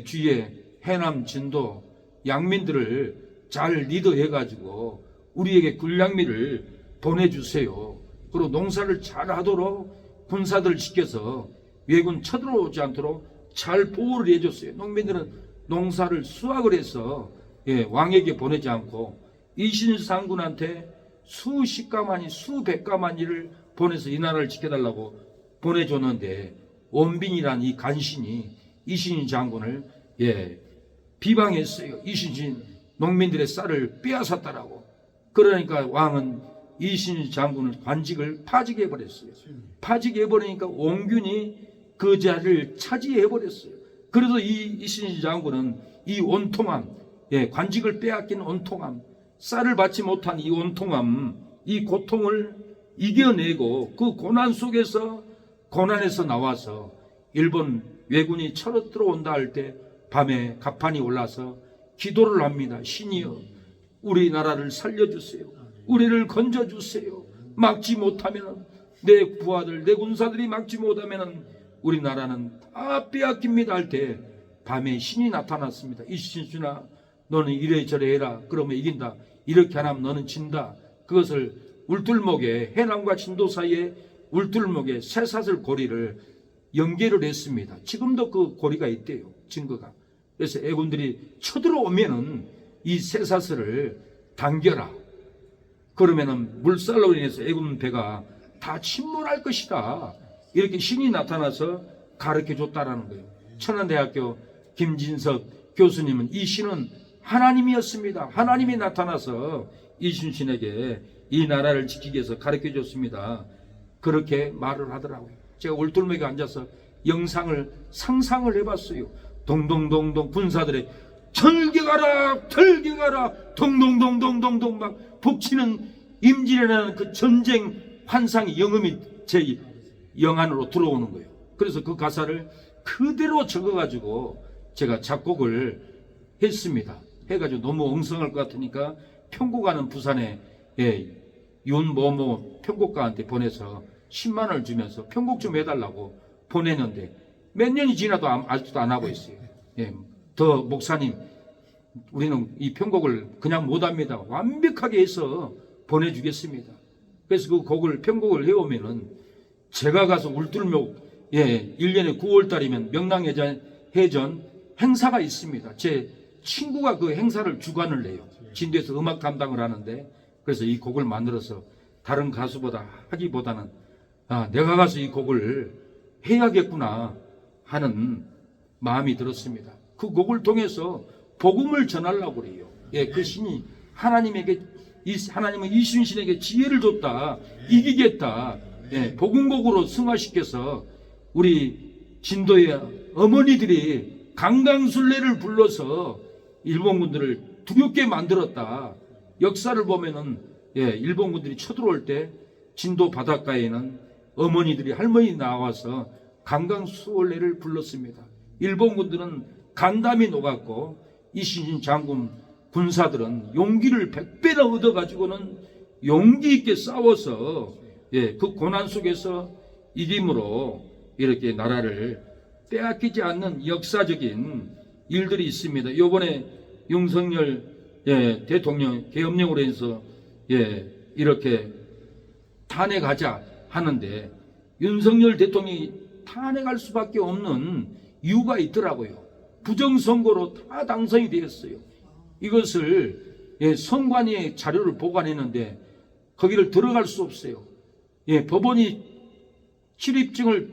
Speaker 1: 주위에 해남, 진도, 양민들을 잘 리더해가지고 우리에게 군량미를 보내주세요. 그리고 농사를 잘 하도록 군사들을 시켜서 외군 쳐들어오지 않도록 잘 보호를 해줬어요. 농민들은 농사를 수확을 해서 왕에게 보내지 않고 이신수 장군한테 수십 가마니 수백 가마니를 보내서 이 나라를 지켜달라고 보내줬는데 원빈이란 이 간신이 이신수 장군을 비방했어요. 이신수 농민들의 쌀을 빼앗았다라고. 그러니까 왕은 이신수 장군을 관직을 파직해 버렸어요. 파직해 버리니까 원균이 그 자리를 차지해 버렸어요. 그래서 이 이신수 장군은 이 원통함, 관직을 빼앗긴 원통함, 쌀을 받지 못한 이 원통함, 이 고통을 이겨내고 그 고난에서 나와서 일본 왜군이 쳐러 들어온다 할 때 밤에 가판이 올라서 기도를 합니다. 신이여, 우리나라를 살려주세요. 우리를 건져주세요. 막지 못하면 내 부하들, 내 군사들이 막지 못하면 우리나라는 다 빼앗깁니다 할 때 밤에 신이 나타났습니다. 이신수나 너는 이래저래 해라. 그러면 이긴다. 이렇게 안 하면 너는 진다. 그것을 울tur목에, 해남과 진도 사이에 울tur목에 쇠사슬 고리를 연결을 했습니다. 지금도 그 고리가 있대요. 증거가. 그래서 애군들이 쳐들어오면은 이 쇠사슬을 당겨라. 그러면은 물살로 인해서 애군 배가 다 침몰할 것이다. 이렇게 신이 나타나서 가르쳐 줬다라는 거예요. 천안대학교 김진석 교수님은 이 신은 하나님이었습니다. 하나님이 나타나서 이순신에게 이 나라를 지키기 위해서 가르쳐 줬습니다. 그렇게 말을 하더라고요. 제가 울tur목에 앉아서 영상을 상상을 해봤어요. 동동동동 군사들의 절개가라 절개가라 동동동동동동 막 북치는 임진왜란의 그 전쟁 환상이 영음이 제 영안으로 들어오는 거예요. 그래서 그 가사를 그대로 적어가지고 제가 작곡을 했습니다. 해가지고 너무 엉성할 것 같으니까 편곡하는 부산에 윤모모 편곡가한테 보내서 10만 원을 주면서 편곡 좀 해달라고 보냈는데 몇 년이 지나도 아직도 안 하고 있어요. 더 목사님, 우리는 이 편곡을 그냥 못합니다. 완벽하게 해서 보내주겠습니다. 그래서 그 곡을 편곡을 해오면은 제가 가서 울tur목 1년에 9월달이면 명랑해전 행사가 있습니다. 제 친구가 그 행사를 주관을 해요. 진도에서 음악 담당을 하는데, 그래서 이 곡을 만들어서 다른 가수보다 하기보다는 내가 가서 이 곡을 해야겠구나 하는 마음이 들었습니다. 그 곡을 통해서 복음을 전하려고 그래요. 그 신이 하나님은 이순신에게 지혜를 줬다. 이기겠다. 복음곡으로 승화시켜서 우리 진도의 어머니들이 강강술래를 불러서 일본군들을 두렵게 만들었다. 역사를 보면은 일본군들이 쳐들어올 때 진도 바닷가에는 어머니들이 할머니 나와서 강강술래를 불렀습니다. 일본군들은 간담이 녹았고 이순신 장군 군사들은 용기를 100배나 얻어가지고는 용기 있게 싸워서 그 고난 속에서 이김으로 이렇게 나라를 빼앗기지 않는 역사적인 일들이 있습니다. 이번에 윤석열 대통령 계엄령으로 해서 이렇게 탄핵하자 하는데 윤석열 대통령이 탄핵할 수밖에 없는 이유가 있더라고요. 부정선거로 다 당선이 되었어요. 이것을 선관위의 자료를 보관했는데 거기를 들어갈 수 없어요. 법원이 출입증을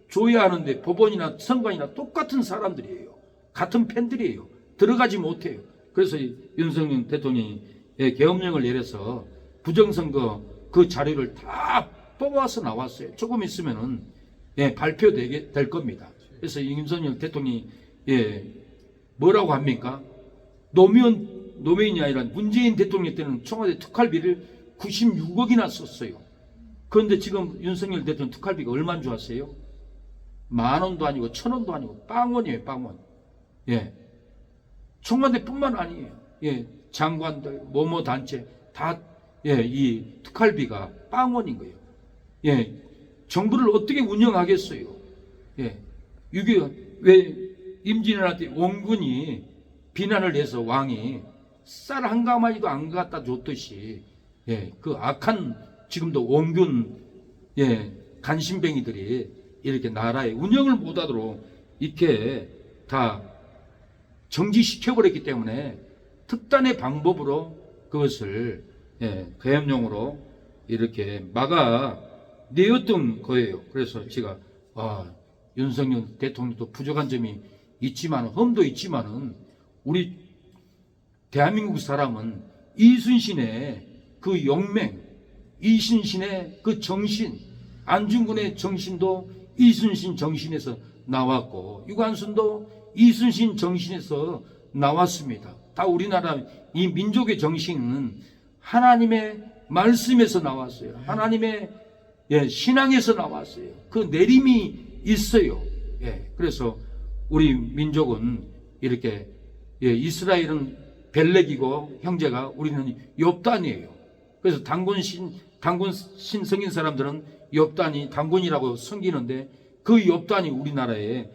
Speaker 1: 줘야 하는데 법원이나 선관이나 똑같은 사람들이에요. 같은 팬들이에요. 들어가지 못해요. 그래서 윤석열 대통령이 계엄령을 내려서 부정선거 그 자료를 다 뽑아서 나왔어요. 조금 있으면은 발표되게 될 겁니다. 그래서 윤석열 대통령이 뭐라고 합니까? 노무현이 아니라 문재인 대통령 때는 청와대 특활비를 96억이나 썼어요. 그런데 지금 윤석열 대통령 특활비가 얼마인 줄 아세요? 10,000원도 아니고 1,000원도 아니고 빵원이에요. 빵원. 청와대뿐만 아니에요. 장관들, 모모 단체 다 이 특활비가 빵원인 거예요. 정부를 어떻게 운영하겠어요? 이게 왜 임진왜란때 원군이 비난을 해서 왕이 쌀 한 가마니도 안 갖다 줬듯이, 그 악한 지금도 원군 간신뱅이들이 이렇게 나라의 운영을 못하도록 이렇게 다 정지시켜버렸기 때문에 특단의 방법으로 그것을 계엄령으로 이렇게 막아내었던 거예요. 그래서 제가 윤석열 대통령도 부족한 점이 있지만, 험도 있지만은 우리 대한민국 사람은 이순신의 그 용맹, 이순신의 그 정신, 안중근의 정신도 이순신 정신에서 나왔고, 유관순도 이순신 정신에서 나왔습니다. 다 우리나라 이 민족의 정신은 하나님의 말씀에서 나왔어요. 하나님의 신앙에서 나왔어요. 그 내림이 있어요. 그래서 우리 민족은 이렇게 이스라엘은 벨렉이고 형제가 우리는 욥단이에요. 그래서 단군 신성인 사람들은 욥단이 단군이라고 섬기는데 그 욥단이 우리나라의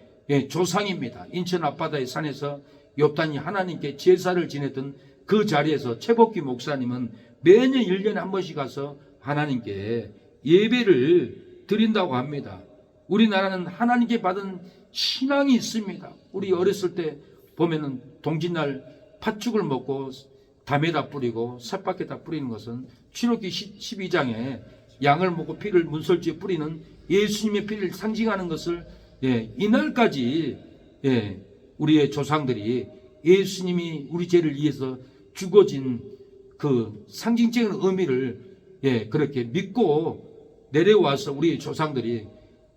Speaker 1: 조상입니다. 인천 앞바다의 산에서 욥단이 하나님께 제사를 지냈던 그 자리에서 최복기 목사님은 매년 1년에 한 번씩 가서 하나님께 예배를 드린다고 합니다. 우리나라는 하나님께 받은 신앙이 있습니다. 우리 어렸을 때 보면은 동짓날 팥죽을 먹고 담에다 뿌리고 삿바퀴에다 뿌리는 것은 출애굽기 12장에 양을 먹고 피를 문설주에 뿌리는 예수님의 피를 상징하는 것을 이날까지 우리의 조상들이 예수님이 우리 죄를 위해서 죽어진 그 상징적인 의미를 그렇게 믿고 내려와서 우리의 조상들이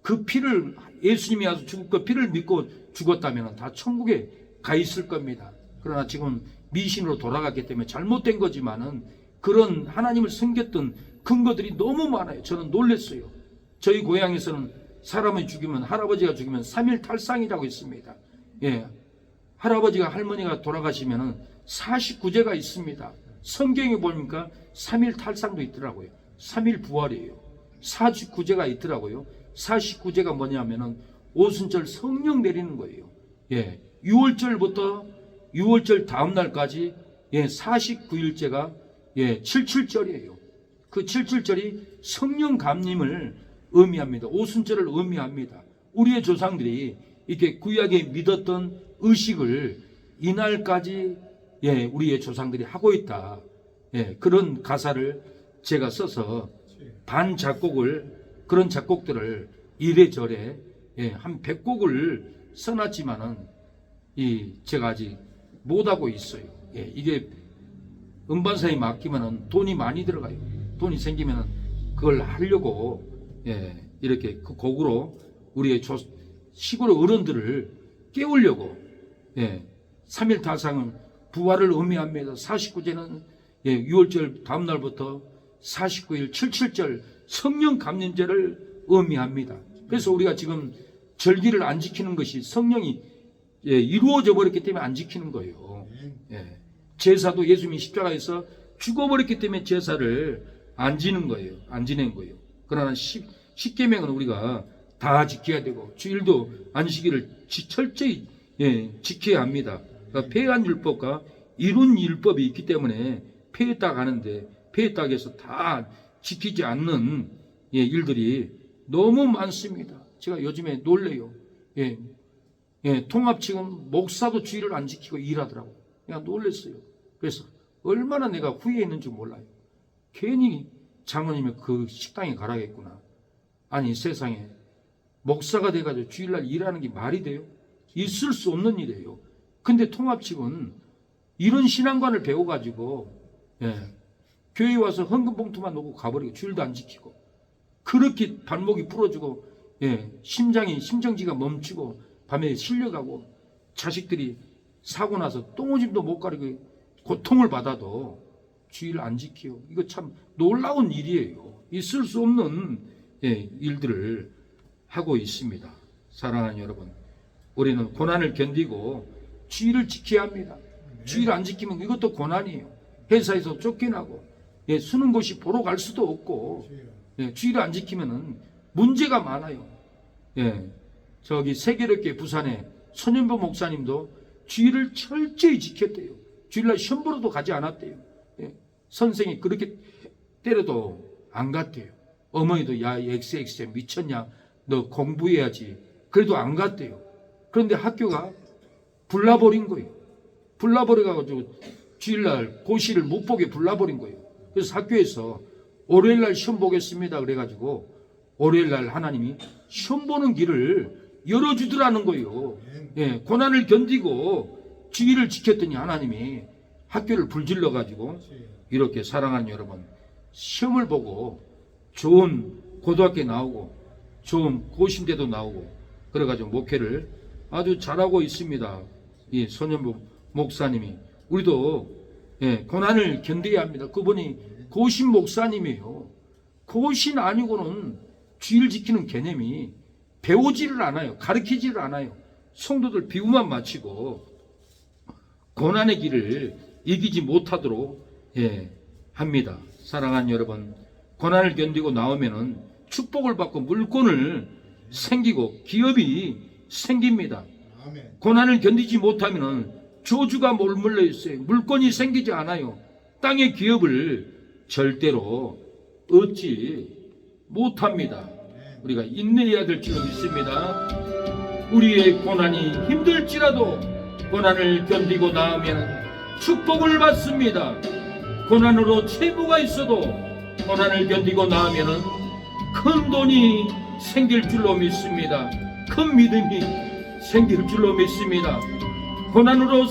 Speaker 1: 그 피를 예수님이 와서 죽을 그 피를 믿고 죽었다면 다 천국에 가 있을 겁니다. 그러나 지금 미신으로 돌아갔기 때문에 잘못된 거지만은 그런 하나님을 섬겼던 근거들이 너무 많아요. 저는 놀랐어요. 저희 고향에서는 사람을 죽이면, 할아버지가 죽이면 3일 탈상이라고 있습니다. 할아버지가 할머니가 돌아가시면은 49제가 있습니다. 성경에 보니까 3일 탈상도 있더라고요. 3일 부활이에요. 49제가 있더라고요. 49제가 뭐냐면은 오순절 성령 내리는 거예요. 6월절부터 6월절 다음 날까지 49일째가 77절이에요. 그 77절이 성령 감림을 의미합니다. 오순절을 의미합니다. 우리의 조상들이 이렇게 구약에 믿었던 의식을 이날까지 우리의 조상들이 하고 있다. 그런 가사를 제가 써서 반 작곡을, 그런 작곡들을 이래저래 한 100곡을 써놨지만은 제가 아직 못하고 있어요. 이게 음반사에 맡기면은 돈이 많이 들어가요. 돈이 생기면은 그걸 하려고 이렇게 그 곡으로 우리의 시골 어른들을 깨우려고 3일 타상은 부활을 의미합니다. 49제는 6월절 다음 날부터 49일 77절 성령 감림제를 의미합니다. 그래서 우리가 지금 절기를 안 지키는 것이 성령이 이루어져 버렸기 때문에 안 지키는 거예요. 제사도 예수님이 십자가에서 죽어버렸기 때문에 제사를 안 지는 거예요. 안 지낸 거예요. 그러나 10계명은 우리가 다 지켜야 되고 주일도 안식일을 철저히 지켜야 합니다. 그러니까 폐한 율법과 이룬 율법이 있기 때문에 폐했다 가는데 폐했다에서 다 지키지 않는 일들이 너무 많습니다. 제가 요즘에 놀래요. 통합 지금 목사도 주일을 안 지키고 일하더라고요. 내가 놀랬어요. 그래서 얼마나 내가 후회했는지 몰라요. 괜히 장로님의 그 식당에 가라겠구나. 아니 세상에 목사가 돼가지고 주일날 일하는 게 말이 돼요? 있을 수 없는 일이에요. 근데 통합 측은 이런 신앙관을 배워가지고 교회 와서 헌금 봉투만 놓고 가버리고 주일도 안 지키고 그렇게 발목이 부러지고 심정지가 멈추고 밤에 실려가고 자식들이 사고 나서 똥오줌도 못 가리고 고통을 받아도 주일 안 지키요. 이거 참 놀라운 일이에요. 있을 수 없는 일들을 하고 있습니다. 사랑하는 여러분, 우리는 고난을 견디고 주일을 지켜야 합니다. 주일 안 지키면 이것도 고난이에요. 회사에서 쫓겨나고 수능 곳이 보러 갈 수도 없고 주일을 안 지키면은 문제가 많아요. 저기 세계롭게 부산에 손현보 목사님도 주일을 철저히 지켰대요. 주일날 시험 보러도 가지 않았대요. 예. 선생이 그렇게 때려도 안 갔대요. 어머니도 야 XX 미쳤냐, 너 공부해야지. 그래도 안 갔대요. 그런데 학교가 불나버린 거예요. 불나버려가지고 주일날 고시를 못 보게 불나버린 거예요. 그래서 학교에서 월요일날 시험 보겠습니다 그래가지고 월요일날 하나님이 시험 보는 길을 열어주더라는 거예요. 예, 고난을 견디고 주의를 지켰더니 하나님이 학교를 불질러가지고 이렇게 사랑하는 여러분, 시험을 보고 좋은 고등학교에 나오고 좋은 고신대도 나오고 그래가지고 목회를 아주 잘하고 있습니다. 이 손현보 목사님이. 우리도 고난을 견뎌야 합니다. 그분이 고신 목사님이에요. 고신 아니고는 주일 지키는 개념이 배우지를 않아요. 가르치지를 않아요. 성도들 비유만 마치고 고난의 길을 이기지 못하도록 합니다. 사랑하는 여러분, 고난을 견디고 나오면은 축복을 받고 물건을 생기고 기업이 생깁니다. 고난을 견디지 못하면은 저주가 몰물러 있어요. 물건이 생기지 않아요. 땅의 기업을 절대로 얻지 못합니다. 우리가 인내해야 될 줄 믿습니다. 우리의 고난이 힘들지라도 고난을 견디고 나오면 축복을 받습니다. 고난으로 채무가 있어도 고난을 견디고 나오면 큰 돈이 생길 줄로 믿습니다. 큰 믿음이 생길 줄로 믿습니다. 고난으로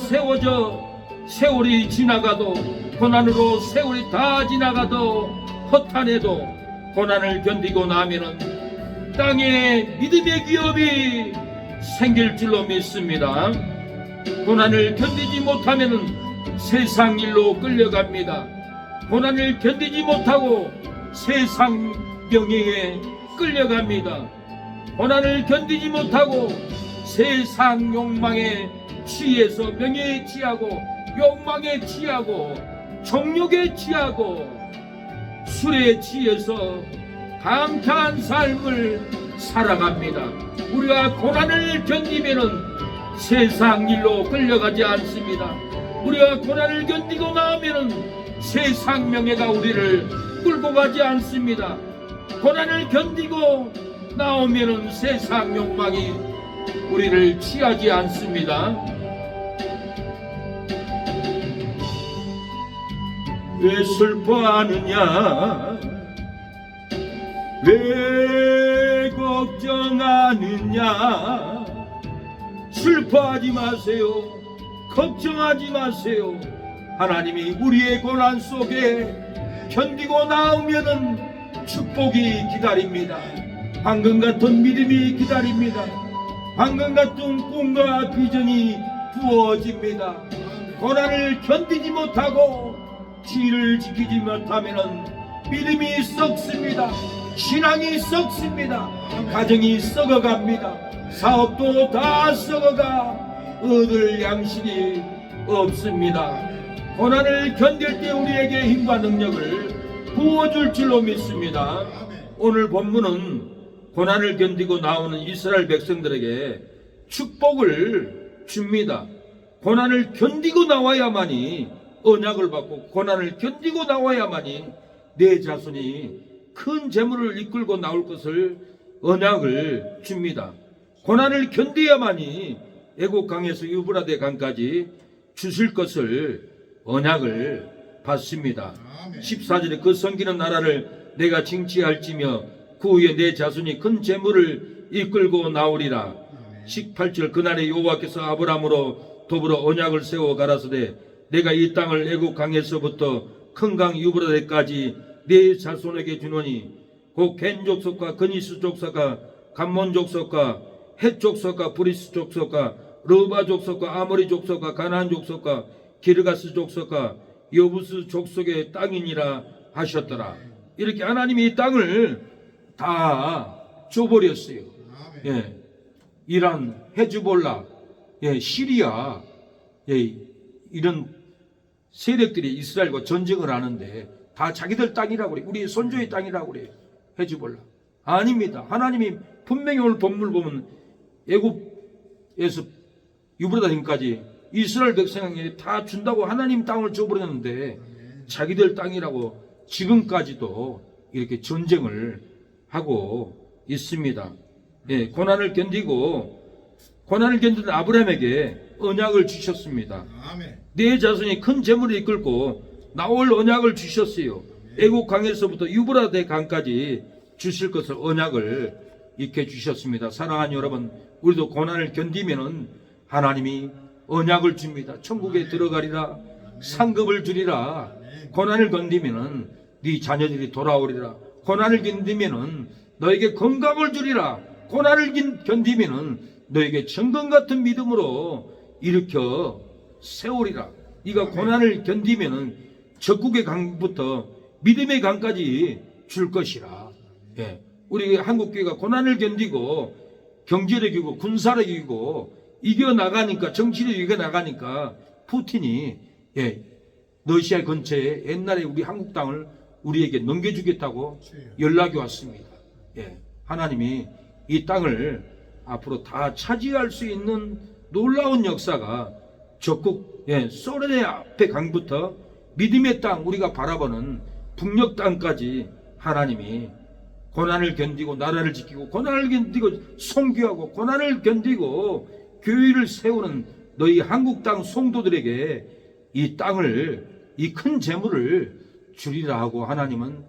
Speaker 1: 세월이 지나가도, 고난으로 세월이 다 지나가도, 허탄해도 고난을 견디고 나면은 땅에 믿음의 기업이 생길 줄로 믿습니다. 고난을 견디지 못하면은 세상 일로 끌려갑니다. 고난을 견디지 못하고 세상 명예에 끌려갑니다. 고난을 견디지 못하고 세상 욕망에 취해서 명예에 취하고 욕망에 취하고 정욕에 취하고 술에 취해서 감탄한 삶을 살아갑니다. 우리가 고난을 견디면은 세상 일로 끌려가지 않습니다. 우리가 고난을 견디고 나오면은 세상 명예가 우리를 끌고 가지 않습니다. 고난을 견디고 나오면은 세상 욕망이 우리를 취하지 않습니다. 왜 슬퍼하느냐, 왜 걱정하느냐. 슬퍼하지 마세요. 걱정하지 마세요. 하나님이 우리의 고난 속에 견디고 나오면은 축복이 기다립니다. 방금 같은 믿음이 기다립니다. 방금 같은 꿈과 비전이 부어집니다. 고난을 견디지 못하고 주의를 지키지 못하면은 믿음이 썩습니다. 신앙이 썩습니다. 가정이 썩어갑니다. 사업도 다 썩어가 얻을 양식이 없습니다. 고난을 견딜 때 우리에게 힘과 능력을 부어줄 줄로 믿습니다. 오늘 본문은 고난을 견디고 나오는 이스라엘 백성들에게 축복을 줍니다. 고난을 견디고 나와야만이 언약을 받고, 고난을 견디고 나와야만이 내 자손이 큰 재물을 이끌고 나올 것을 언약을 줍니다. 고난을 견뎌야만이 애국 강에서 유브라데 강까지 주실 것을 언약을 받습니다. 14절에 그 섬기는 나라를 내가 징치할지며 그 후에 내 자손이 큰 재물을 이끌고 나오리라. 18절 그날에 여호와께서 아브라함으로 더불어 언약을 세워 가라사대 내가 이 땅을 애국 강에서부터 큰 강 유브라데까지 내 자손에게 주노니 곧 겐 족속과 그니스 족속과 감몬 족속과 헷 족속과 브리스 족속과 르바 족속과 아모리 족속과 가나안 족속과 기르가스 족속과 여부스 족속의 땅이니라 하셨더라. 이렇게 하나님이 이 땅을 다 줘버렸어요. 이란, 헤즈볼라, 시리아, 이런 세력들이 이스라엘과 전쟁을 하는데 다 자기들 땅이라고 그래. 우리 손주의 땅이라고 그래. 헤즈볼라. 아닙니다. 하나님이 분명히 오늘 본문을 보면 애굽에서 유브라다님까지 이스라엘 백성에게 다 준다고 하나님 땅을 줘버렸는데 자기들 땅이라고 지금까지도 이렇게 전쟁을 하고 있습니다. 예, 고난을 견디는 아브라함에게 언약을 주셨습니다. 내 자손이 큰 재물을 이끌고 나올 언약을 주셨어요. 애국 강에서부터 유브라데 강까지 주실 것을 언약을 익혀 주셨습니다. 사랑하는 여러분, 우리도 고난을 견디면은 하나님이 언약을 줍니다. 천국에 들어가리라, 상급을 주리라. 고난을 견디면은 네 자녀들이 돌아오리라. 고난을 견디면은 너에게 건강을 주리라. 고난을 견디면은 너에게 정금 같은 믿음으로 일으켜 세우리라. 네가 고난을 견디면은 적국의 강부터 믿음의 강까지 줄 것이라. 예. 우리 한국교회가 고난을 견디고 경제력이고 군사력이고 이겨나가니까, 정치력 이겨나가니까 푸틴이 러시아 근처에 옛날에 우리 한국 땅을 우리에게 넘겨주겠다고 연락이 왔습니다. 예. 하나님이 이 땅을 앞으로 다 차지할 수 있는 놀라운 역사가 적국 소련의 앞에 강부터 믿음의 땅, 우리가 바라보는 북녘 땅까지 하나님이 고난을 견디고 나라를 지키고 고난을 견디고 선교하고 고난을 견디고 교회를 세우는 너희 한국 땅 성도들에게 이 땅을, 이 큰 재물을 주리라 하고 하나님은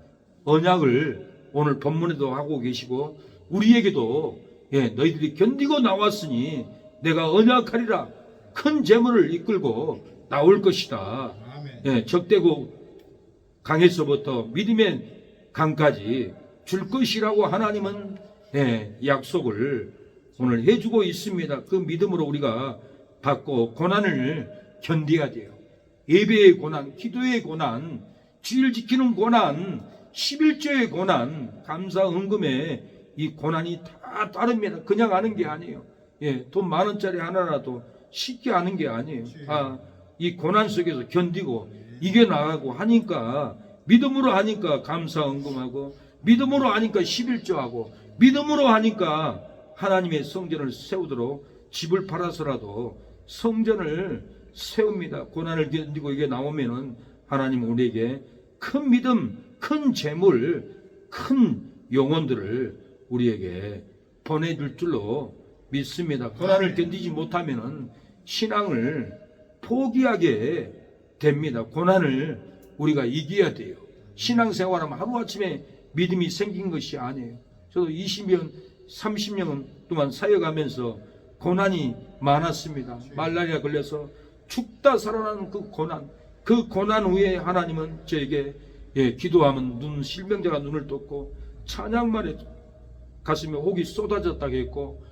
Speaker 1: 언약을 오늘 본문에도 하고 계시고 우리에게도 너희들이 견디고 나왔으니 내가 언약하리라, 큰 재물을 이끌고 나올 것이다. 적대국 강에서부터 믿음의 강까지 줄 것이라고 하나님은 약속을 오늘 해주고 있습니다. 그 믿음으로 우리가 받고 고난을 견뎌야 돼요. 예배의 고난, 기도의 고난, 주일 지키는 고난, 11조의 고난, 감사 은금의 이 고난이 다 따릅니다. 그냥 하는 게 아니에요. 돈 10,000원짜리 하나라도 쉽게 하는 게 아니에요. 이 고난 속에서 견디고 이겨나가고 하니까, 믿음으로 하니까 감사 은금하고, 믿음으로 하니까 11조하고, 믿음으로 하니까 하나님의 성전을 세우도록 집을 팔아서라도 성전을 세웁니다. 고난을 견디고 이게 나오면은 하나님 우리에게 큰 믿음, 큰 재물, 큰 영혼들을 우리에게 보내줄 줄로 믿습니다. 고난을 견디지 못하면은 신앙을 포기하게 됩니다. 고난을 우리가 이겨야 돼요. 신앙생활하면 하루아침에 믿음이 생긴 것이 아니에요. 저도 20년, 30년 동안 사역하면서 고난이 많았습니다. 말라리아 걸려서 죽다 살아나는 그 고난 후에 하나님은 저에게 기도하면 실명자가 눈을 떴고 찬양만 해도 가슴에 혹이 쏟아졌다고 했고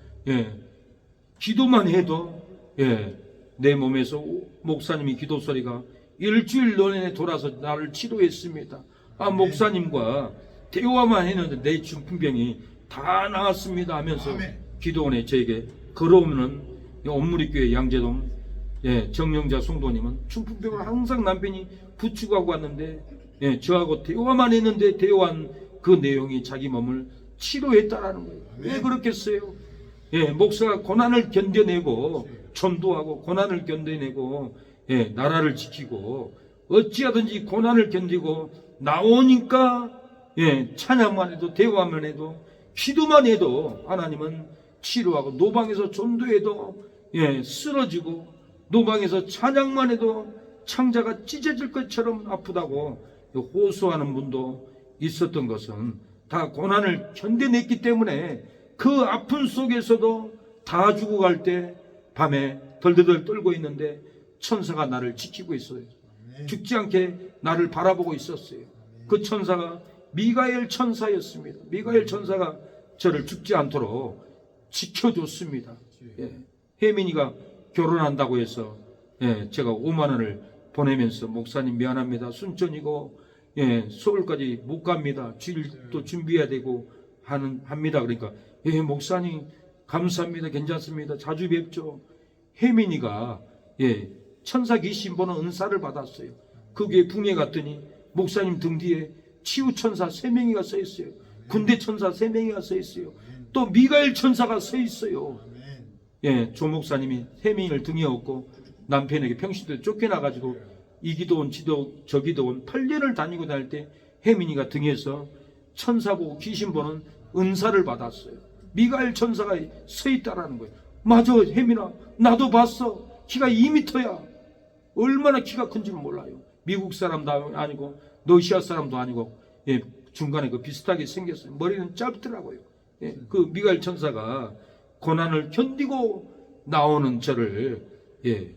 Speaker 1: 기도만 해도 내 몸에서 목사님이 기도 소리가 일주일 내내 돌아서 나를 치료했습니다. 목사님과 대화만 했는데 내 중풍병이 다 나았습니다 하면서 기도원에 저에게 걸어오는 온무리교회 양재동 정영자 성도님은 중풍병을 항상 남편이 부추고 왔는데 저하고 대화만 했는데 대화한 그 내용이 자기 몸을 치료했다라는 거예요. 왜 그렇겠어요? 목사가 고난을 견뎌내고 전도하고 고난을 견뎌내고 나라를 지키고 어찌하든지 고난을 견디고 나오니까 찬양만 해도 대화만 해도 기도만 해도 하나님은 치료하고, 노방에서 전도해도 쓰러지고, 노방에서 찬양만 해도 창자가 찢어질 것처럼 아프다고 호소하는 분도 있었던 것은 다 고난을 견뎌냈기 때문에 그 아픈 속에서도 다 죽어갈 때 밤에 덜덜덜 떨고 있는데 천사가 나를 지키고 있어요. 죽지 않게 나를 바라보고 있었어요. 그 천사가 미가엘 천사였습니다. 미가엘 천사가 저를 죽지 않도록 지켜줬습니다. 혜민이가 결혼한다고 해서 제가 5만 원을 보내면서 목사님 미안합니다. 순천이고 서울까지 못 갑니다. 주일도 준비해야 되고 합니다. 그러니까 목사님 감사합니다. 괜찮습니다. 자주 뵙죠. 혜민이가 천사 귀신 보는 은사를 받았어요. 그게 붕에 갔더니 목사님 등 뒤에 치유 천사 3명이가 서 있어요. 군대 천사 3명이가 서 있어요. 또 미가엘 천사가 서 있어요. 조 목사님이 혜민이를 등에 업고 남편에게 평시들 쫓겨나가지고 이 기도원 저 기도원 8년을 다니고 다닐 때 혜민이가 등에서 천사 보고 귀신 보는 은사를 받았어요. 미가엘 천사가 서 있다라는 거예요. 맞아, 혜민아, 나도 봤어. 키가 2m야. 얼마나 키가 큰지는 몰라요. 미국 사람도 아니고 러시아 사람도 아니고 중간에 그 비슷하게 생겼어요. 머리는 짧더라고요. 그 미가엘 천사가 고난을 견디고 나오는 저를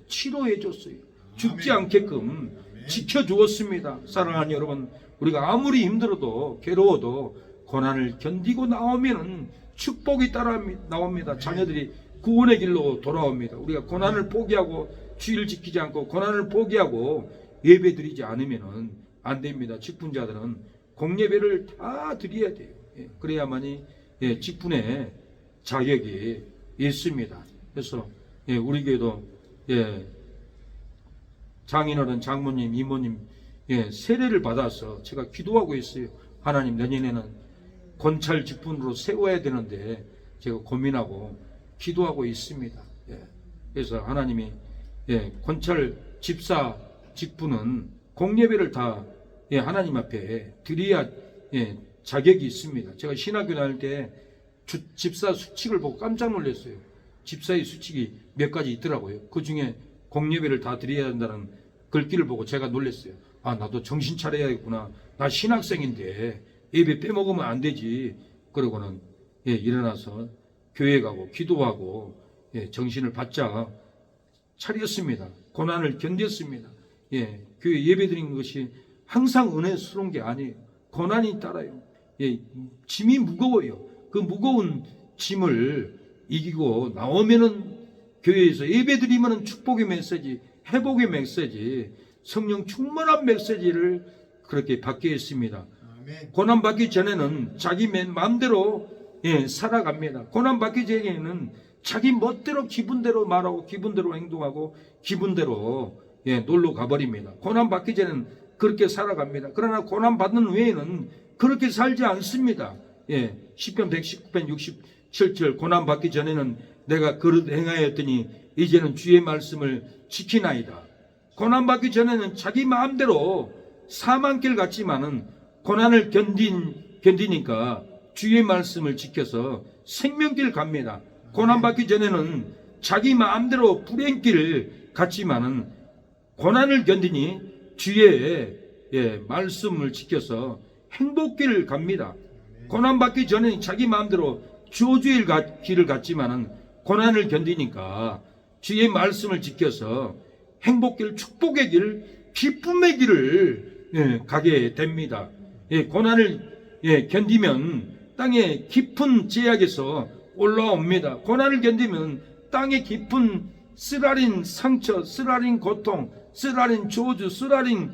Speaker 1: 치료해 줬어요. 죽지 않게끔 지켜주었습니다. 사랑하는 여러분, 우리가 아무리 힘들어도 괴로워도 고난을 견디고 나오면은 축복이 따라 나옵니다. 자녀들이 구원의 길로 돌아옵니다. 우리가 고난을 포기하고 주의를 지키지 않고 고난을 포기하고 예배 드리지 않으면은 안 됩니다. 직분자들은 공예배를 다 드려야 돼요. 그래야만이 직분의 자격이 있습니다. 그래서 우리 교회도 장인어른, 장모님, 이모님 세례를 받아서 제가 기도하고 있어요. 하나님, 내년에는 권찰 직분으로 세워야 되는데 제가 고민하고 기도하고 있습니다. 그래서 하나님이 권찰 집사 직분은 공예배를 다 하나님 앞에 드려야 자격이 있습니다. 제가 신학교 다닐 때 집사 수칙을 보고 깜짝 놀랐어요. 집사의 수칙이 몇 가지 있더라고요. 그 중에 공예배를 다 드려야 한다는 글귀를 보고 제가 놀랐어요. 아, 나도 정신 차려야겠구나. 나 신학생인데 예배 빼먹으면 안 되지. 그러고는 일어나서 교회 가고 기도하고 정신을 바짝 차렸습니다. 고난을 견뎠습니다. 교회 예배 드리는 것이 항상 은혜스러운 게 아니에요. 고난이 따라요. 짐이 무거워요. 그 무거운 짐을 이기고 나오면은 교회에서 예배 드리면은 축복의 메시지, 회복의 메시지, 성령 충만한 메시지를 그렇게 받게 했습니다. 고난 받기 전에는 자기 마음대로 살아갑니다. 고난 받기 전에는 자기 멋대로 기분대로 말하고 기분대로 행동하고 기분대로 놀러 가버립니다. 고난 받기 전에는 그렇게 살아갑니다. 그러나 고난 받는 외에는 그렇게 살지 않습니다. 시편 119편 67절 고난 받기 전에는 내가 그릇 행하였더니 이제는 주의 말씀을 지키나이다. 고난 받기 전에는 자기 마음대로 사망길 같지만은 고난을 견디니까 주의 말씀을 지켜서 생명길 갑니다. 고난 받기 전에는 자기 마음대로 불행길 같지만은 고난을 견디니 주의 말씀을 지켜서 행복길을 갑니다. 고난 받기 전에 자기 마음대로 저주의 길을 갔지만은 고난을 견디니까 주의 말씀을 지켜서 행복길, 축복의 길, 기쁨의 길을 가게 됩니다. 고난을 견디면 땅의 깊은 제약에서 올라옵니다. 고난을 견디면 땅의 깊은 쓰라린 상처, 쓰라린 고통, 쓰라린 저주, 쓰라린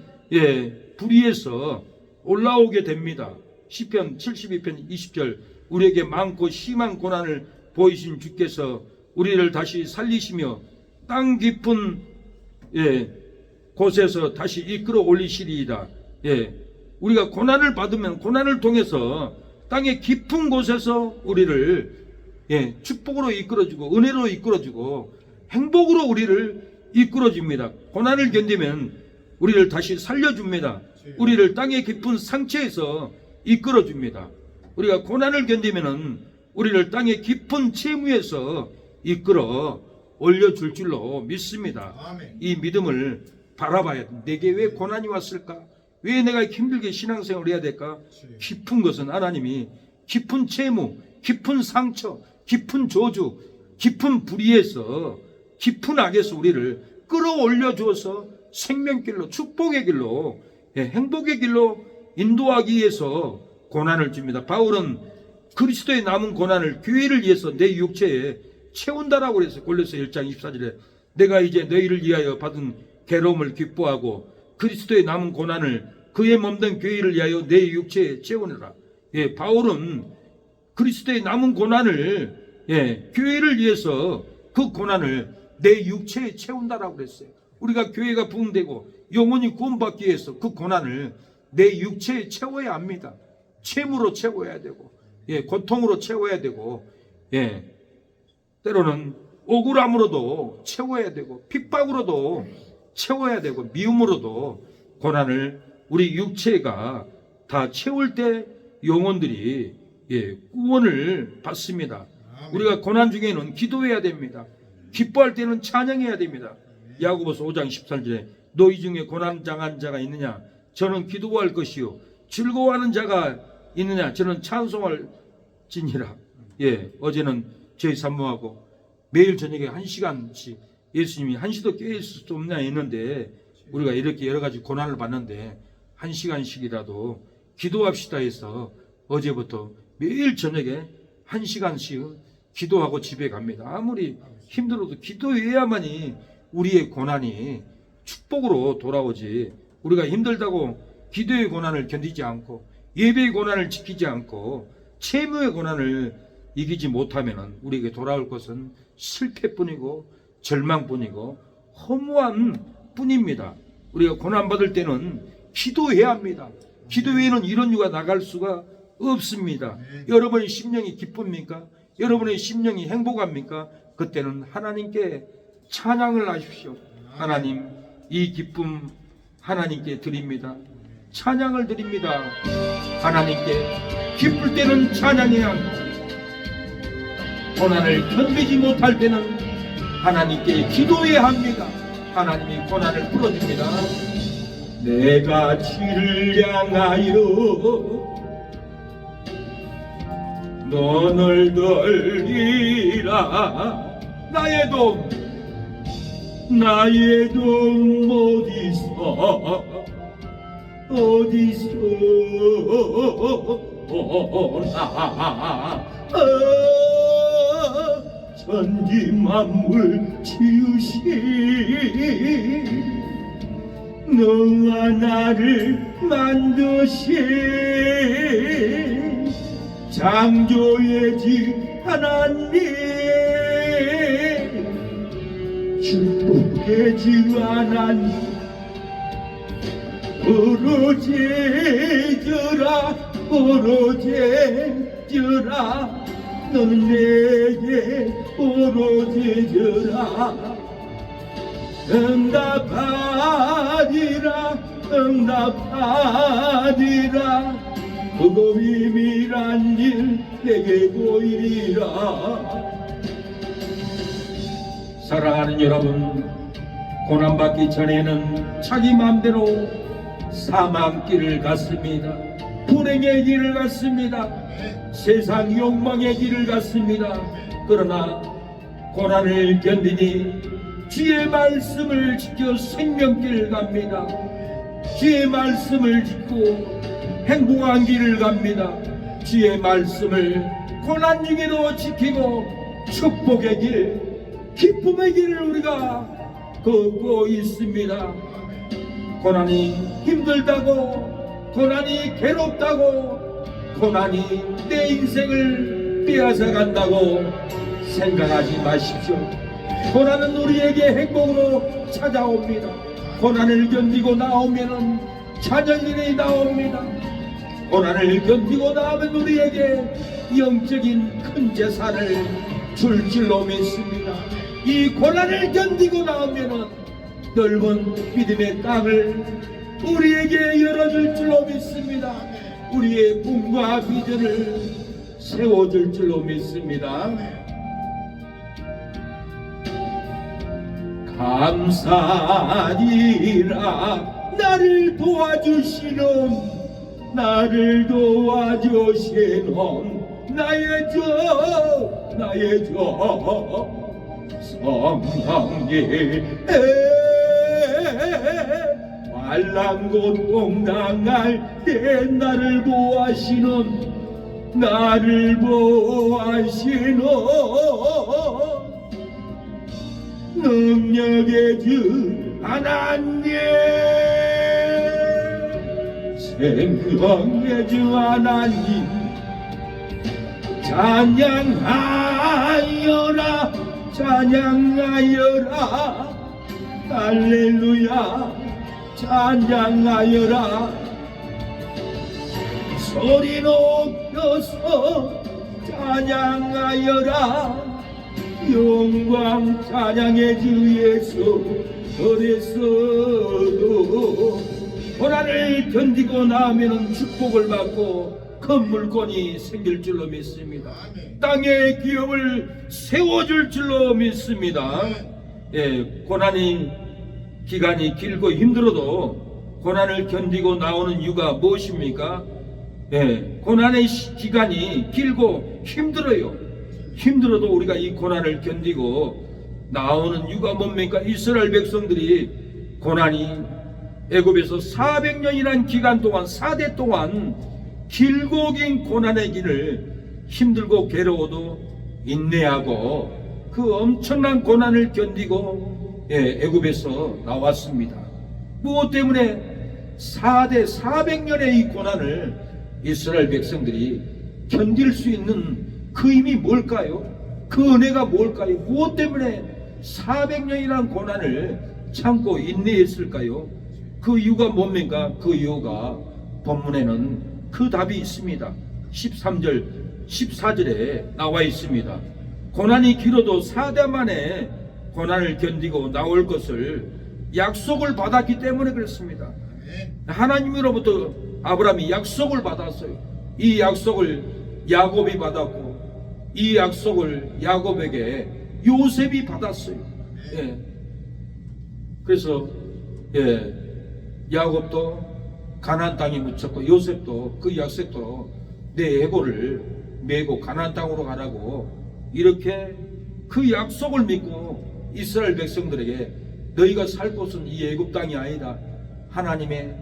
Speaker 1: 불의에서 올라오게 됩니다. 시편 72편 20절 우리에게 많고 심한 고난을 보이신 주께서 우리를 다시 살리시며 땅 깊은 곳에서 다시 이끌어 올리시리이다. 우리가 고난을 받으면 고난을 통해서 땅의 깊은 곳에서 우리를 축복으로 이끌어주고 은혜로 이끌어주고 행복으로 우리를 이끌어줍니다. 고난을 견디면 우리를 다시 살려줍니다. 우리를 땅의 깊은 상처에서 이끌어줍니다. 우리가 고난을 견디면은 우리를 땅의 깊은 채무에서 이끌어 올려줄 줄로 믿습니다. 이 믿음을 바라봐야 돼. 내게 왜 고난이 왔을까? 왜 내가 힘들게 신앙생활을 해야 될까? 깊은 것은 하나님이 깊은 채무, 깊은 상처, 깊은 저주, 깊은 불의에서 깊은 악에서 우리를 끌어올려 주어서 생명길로, 축복의 길로, 행복의 길로 인도하기 위해서 고난을 줍니다. 바울은 그리스도의 남은 고난을 교회를 위해서 내 육체에 채운다라고 그랬어요. 골로새 1장 24절에 내가 이제 너희를 위하여 받은 괴로움을 기뻐하고 그리스도의 남은 고난을 그의 몸된 교회를 위하여 내 육체에 채우느라. 바울은 그리스도의 남은 고난을 교회를 위해서 그 고난을 내 육체에 채운다라고 그랬어요. 우리가 교회가 부흥되고 영혼이 구원받기 위해서 그 고난을 내 육체에 채워야 합니다. 채무로 채워야 되고 고통으로 채워야 되고 때로는 억울함으로도 채워야 되고, 핍박으로도 채워야 되고, 미움으로도 고난을 우리 육체가 다 채울 때 영혼들이 구원을 받습니다. 우리가 고난 중에는 기도해야 됩니다. 기뻐할 때는 찬양해야 됩니다. 야고보서 5장 14절에 너희 중에 고난 당한 자가 있느냐? 저는 기도할 것이요. 즐거워하는 자가 있느냐? 저는 찬송할 지니라. 어제는 저희 산모하고 매일 저녁에 1시간씩 예수님이 1시도 깨일 수 없냐 했는데, 우리가 이렇게 여러 가지 고난을 받는데 1시간씩이라도 기도합시다 해서 어제부터 매일 저녁에 1시간씩 기도하고 집에 갑니다. 아무리 힘들어도 기도해야만이 우리의 고난이 축복으로 돌아오지, 우리가 힘들다고 기도의 고난을 견디지 않고 예배의 고난을 지키지 않고 채무의 고난을 이기지 못하면 우리에게 돌아올 것은 실패뿐이고 절망뿐이고 허무함 뿐입니다. 우리가 고난받을 때는 기도해야 합니다. 기도 외에는 이런 유가 나갈 수가 없습니다. 여러분의 심령이 기쁩니까? 여러분의 심령이 행복합니까? 그때는 하나님께 찬양을 하십시오. 하나님, 이 기쁨 하나님께 드립니다. 찬양을 드립니다. 하나님께 기쁠 때는 찬양해야 합니다. 고난을 견디지 못할 때는 하나님께 기도해야 합니다. 하나님이 고난을 풀어줍니다. 내가 주를 향하여 눈을 들리라. 나의 돈 어디서 오나. 천지 만물 지으신 너와 나를 만드신 창조의 주 하나님, 축복의 주 하나님, 부르짖으라 너는 내게 부르짖으라. 응답하리라. 그거 비밀한 일 내게 보이리라. 사랑하는 여러분, 고난받기 전에는 자기 마음대로 사망길을 갔습니다. 불행의 길을 갔습니다. 세상 욕망의 길을 갔습니다. 그러나 고난을 견디니 주의 말씀을 지켜 생명길을 갑니다. 주의 말씀을 짓고 행복한 길을 갑니다. 주의 말씀을 고난 중에도 지키고 축복의 길, 기쁨의 길을 우리가 걷고 있습니다. 고난이 힘들다고, 고난이 괴롭다고, 고난이 내 인생을 빼앗아 간다고 생각하지 마십시오. 고난은 우리에게 행복으로 찾아옵니다. 고난을 견디고 나오면은 자녀들이 나옵니다. 고난을 견디고 나오면 우리에게 영적인 큰 재산을 줄 줄로 믿습니다. 이 고난을 견디고 나오면은 넓은 믿음의 땅을 우리에게 열어줄 줄로 믿습니다. 우리의 꿈과 비전을 세워줄 줄로 믿습니다. 감사하리라. 나를 도와주시는 나의 주 성령님, 환난 고통당할 때 나를 보호하시는 능력의 주 하나님, 생명의 주 하나님, 찬양하여라. 할렐루야. 찬양하여라. 소리 높여서 찬양하여라. 영광 찬양의 주 예수 어디서도 고난을 견디고 나면은 축복을 받고 큰 물건이 생길 줄로 믿습니다. 땅에 기업을 세워줄 줄로 믿습니다. 예, 고난이 기간이 길고 힘들어도 고난을 견디고 나오는 이유가 무엇입니까? 예, 고난의 기간이 길고 힘들어요. 힘들어도 우리가 이 고난을 견디고 나오는 이유가 뭡니까? 이스라엘 백성들이 고난이 애굽에서 400년이라는 기간 동안 4대 동안 길고 긴 고난의 길을 힘들고 괴로워도 인내하고 그 엄청난 고난을 견디고 애굽에서 나왔습니다. 무엇 때문에 4대 400년의 이 고난을 이스라엘 백성들이 견딜 수 있는 그 힘이 뭘까요? 그 은혜가 뭘까요? 무엇 때문에 400년이라는 고난을 참고 인내했을까요? 그 이유가 뭡니까? 그 이유가 본문에는 그 답이 있습니다. 13절 14절에 나와 있습니다. 고난이 길어도 4대 만에 고난을 견디고 나올 것을 약속을 받았기 때문에 그렇습니다. 하나님으로부터 아브라함이 약속을 받았어요. 이 약속을 야곱이 받았고 이 약속을 야곱에게 요셉이 받았어요. 예. 그래서 야곱도 가나안 땅에 묻혔고 요셉도 그 약속대로 내 애고를 메고 가나안 땅으로 가라고 이렇게 그 약속을 믿고 이스라엘 백성들에게 너희가 살 곳은 이 애굽 땅이 아니다. 하나님의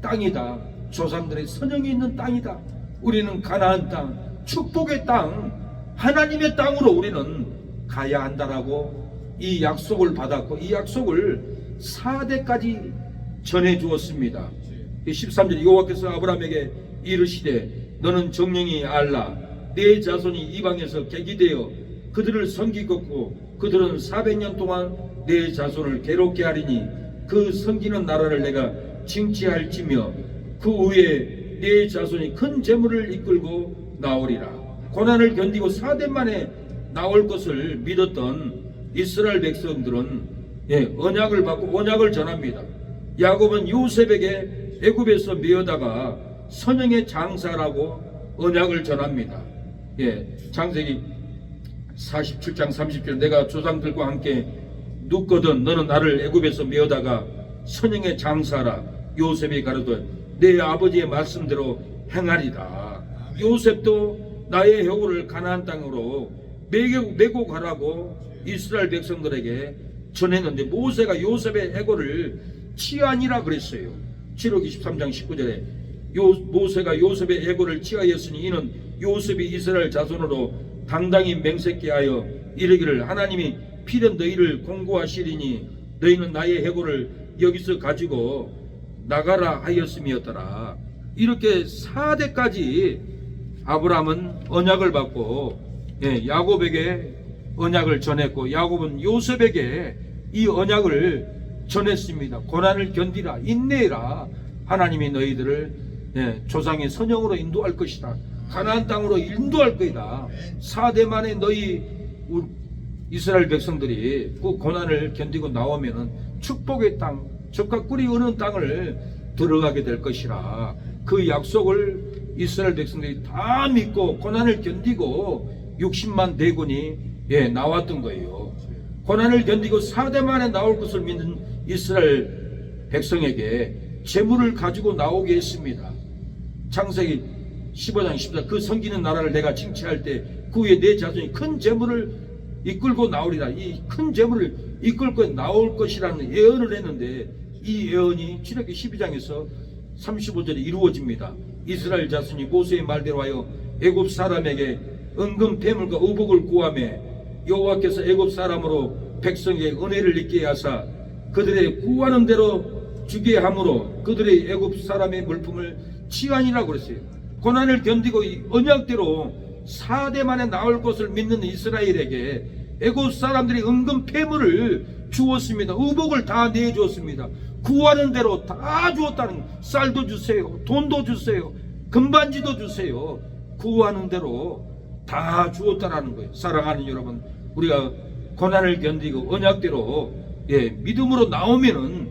Speaker 1: 땅이다. 조상들의 선영이 있는 땅이다. 우리는 가나안 땅, 축복의 땅, 하나님의 땅으로 우리는 가야 한다라고 이 약속을 받았고 이 약속을 4대까지 전해 주었습니다. 13절 여호와께서 아브라함에게 이르시되 너는 정령이 알라 내 자손이 이방에서 객이되어 그들을 섬기겠고 그들은 400년 동안 내 자손을 괴롭게 하리니 그 섬기는 나라를 내가 징치할지며 그 후에 내 자손이 큰 재물을 이끌고 나오리라. 고난을 견디고 4대 만에 나올 것을 믿었던 이스라엘 백성들은 언약을 받고 언약을 전합니다. 야곱은 요셉에게 애굽에서 메어다가 선영의 장사라고 언약을 전합니다. 창세기 47장 30절 내가 조상들과 함께 눕거든 너는 나를 애굽에서 메어다가 선영의 장사라. 요셉이 가로되 내 아버지의 말씀대로 행하리라. 요셉도 나의 해고를 가나안 땅으로 메고 가라고 이스라엘 백성들에게 전했는데 모세가 요셉의 해고를 취하니라 그랬어요. 출애굽기 23장 19절에 모세가 요셉의 해고를 취하였으니 이는 요셉이 이스라엘 자손으로 당당히 맹세케 하여 이르기를 하나님이 필연 너희를 공고하시리니 너희는 나의 해고를 여기서 가지고 나가라 하였음이었더라. 이렇게 4대까지 아브라함은 언약을 받고 야곱에게 언약을 전했고 야곱은 요셉에게 이 언약을 전했습니다. 고난을 견디라 인내해라. 하나님이 너희들을 조상의 선영으로 인도할 것이다. 가나안 땅으로 인도할 것이다. 4대 만에 너희 이스라엘 백성들이 그 고난을 견디고 나오면은 축복의 땅, 젖과 꿀이 흐르는 땅을 들어가게 될 것이라. 그 약속을 이스라엘 백성들이 다 믿고 고난을 견디고 60만 대군이 나왔던 거예요. 고난을 견디고 4대 만에 나올 것을 믿는 이스라엘 백성에게 재물을 가지고 나오게 했습니다. 창세기 15장 14절 그 섬기는 나라를 내가 징치할 때 그 후에 내 자손이 큰 재물을 이끌고 나오리라. 이 큰 재물을 이끌고 나올 것이라는 예언을 했는데 이 예언이 출애굽기 12장에서 35절에 이루어집니다. 이스라엘 자손이 모세의 말대로 하여 애굽 사람에게 은금 폐물과 의복을 구하며 여호와께서 애굽 사람으로 백성에게 은혜를 있게 하사 그들의 구하는 대로 주게 함으로 그들의 애굽 사람의 물품을 취하니라고 그랬어요. 고난을 견디고 이 언약대로 4대 만에 나올 것을 믿는 이스라엘에게 애굽 사람들이 은금 폐물을 주었습니다. 의복을 다 내주었습니다. 구하는 대로 다 주었다는, 쌀도 주세요, 돈도 주세요, 금반지도 주세요. 구하는 대로 다 주었다라는 거예요. 사랑하는 여러분, 우리가 고난을 견디고 언약대로 믿음으로 나오면은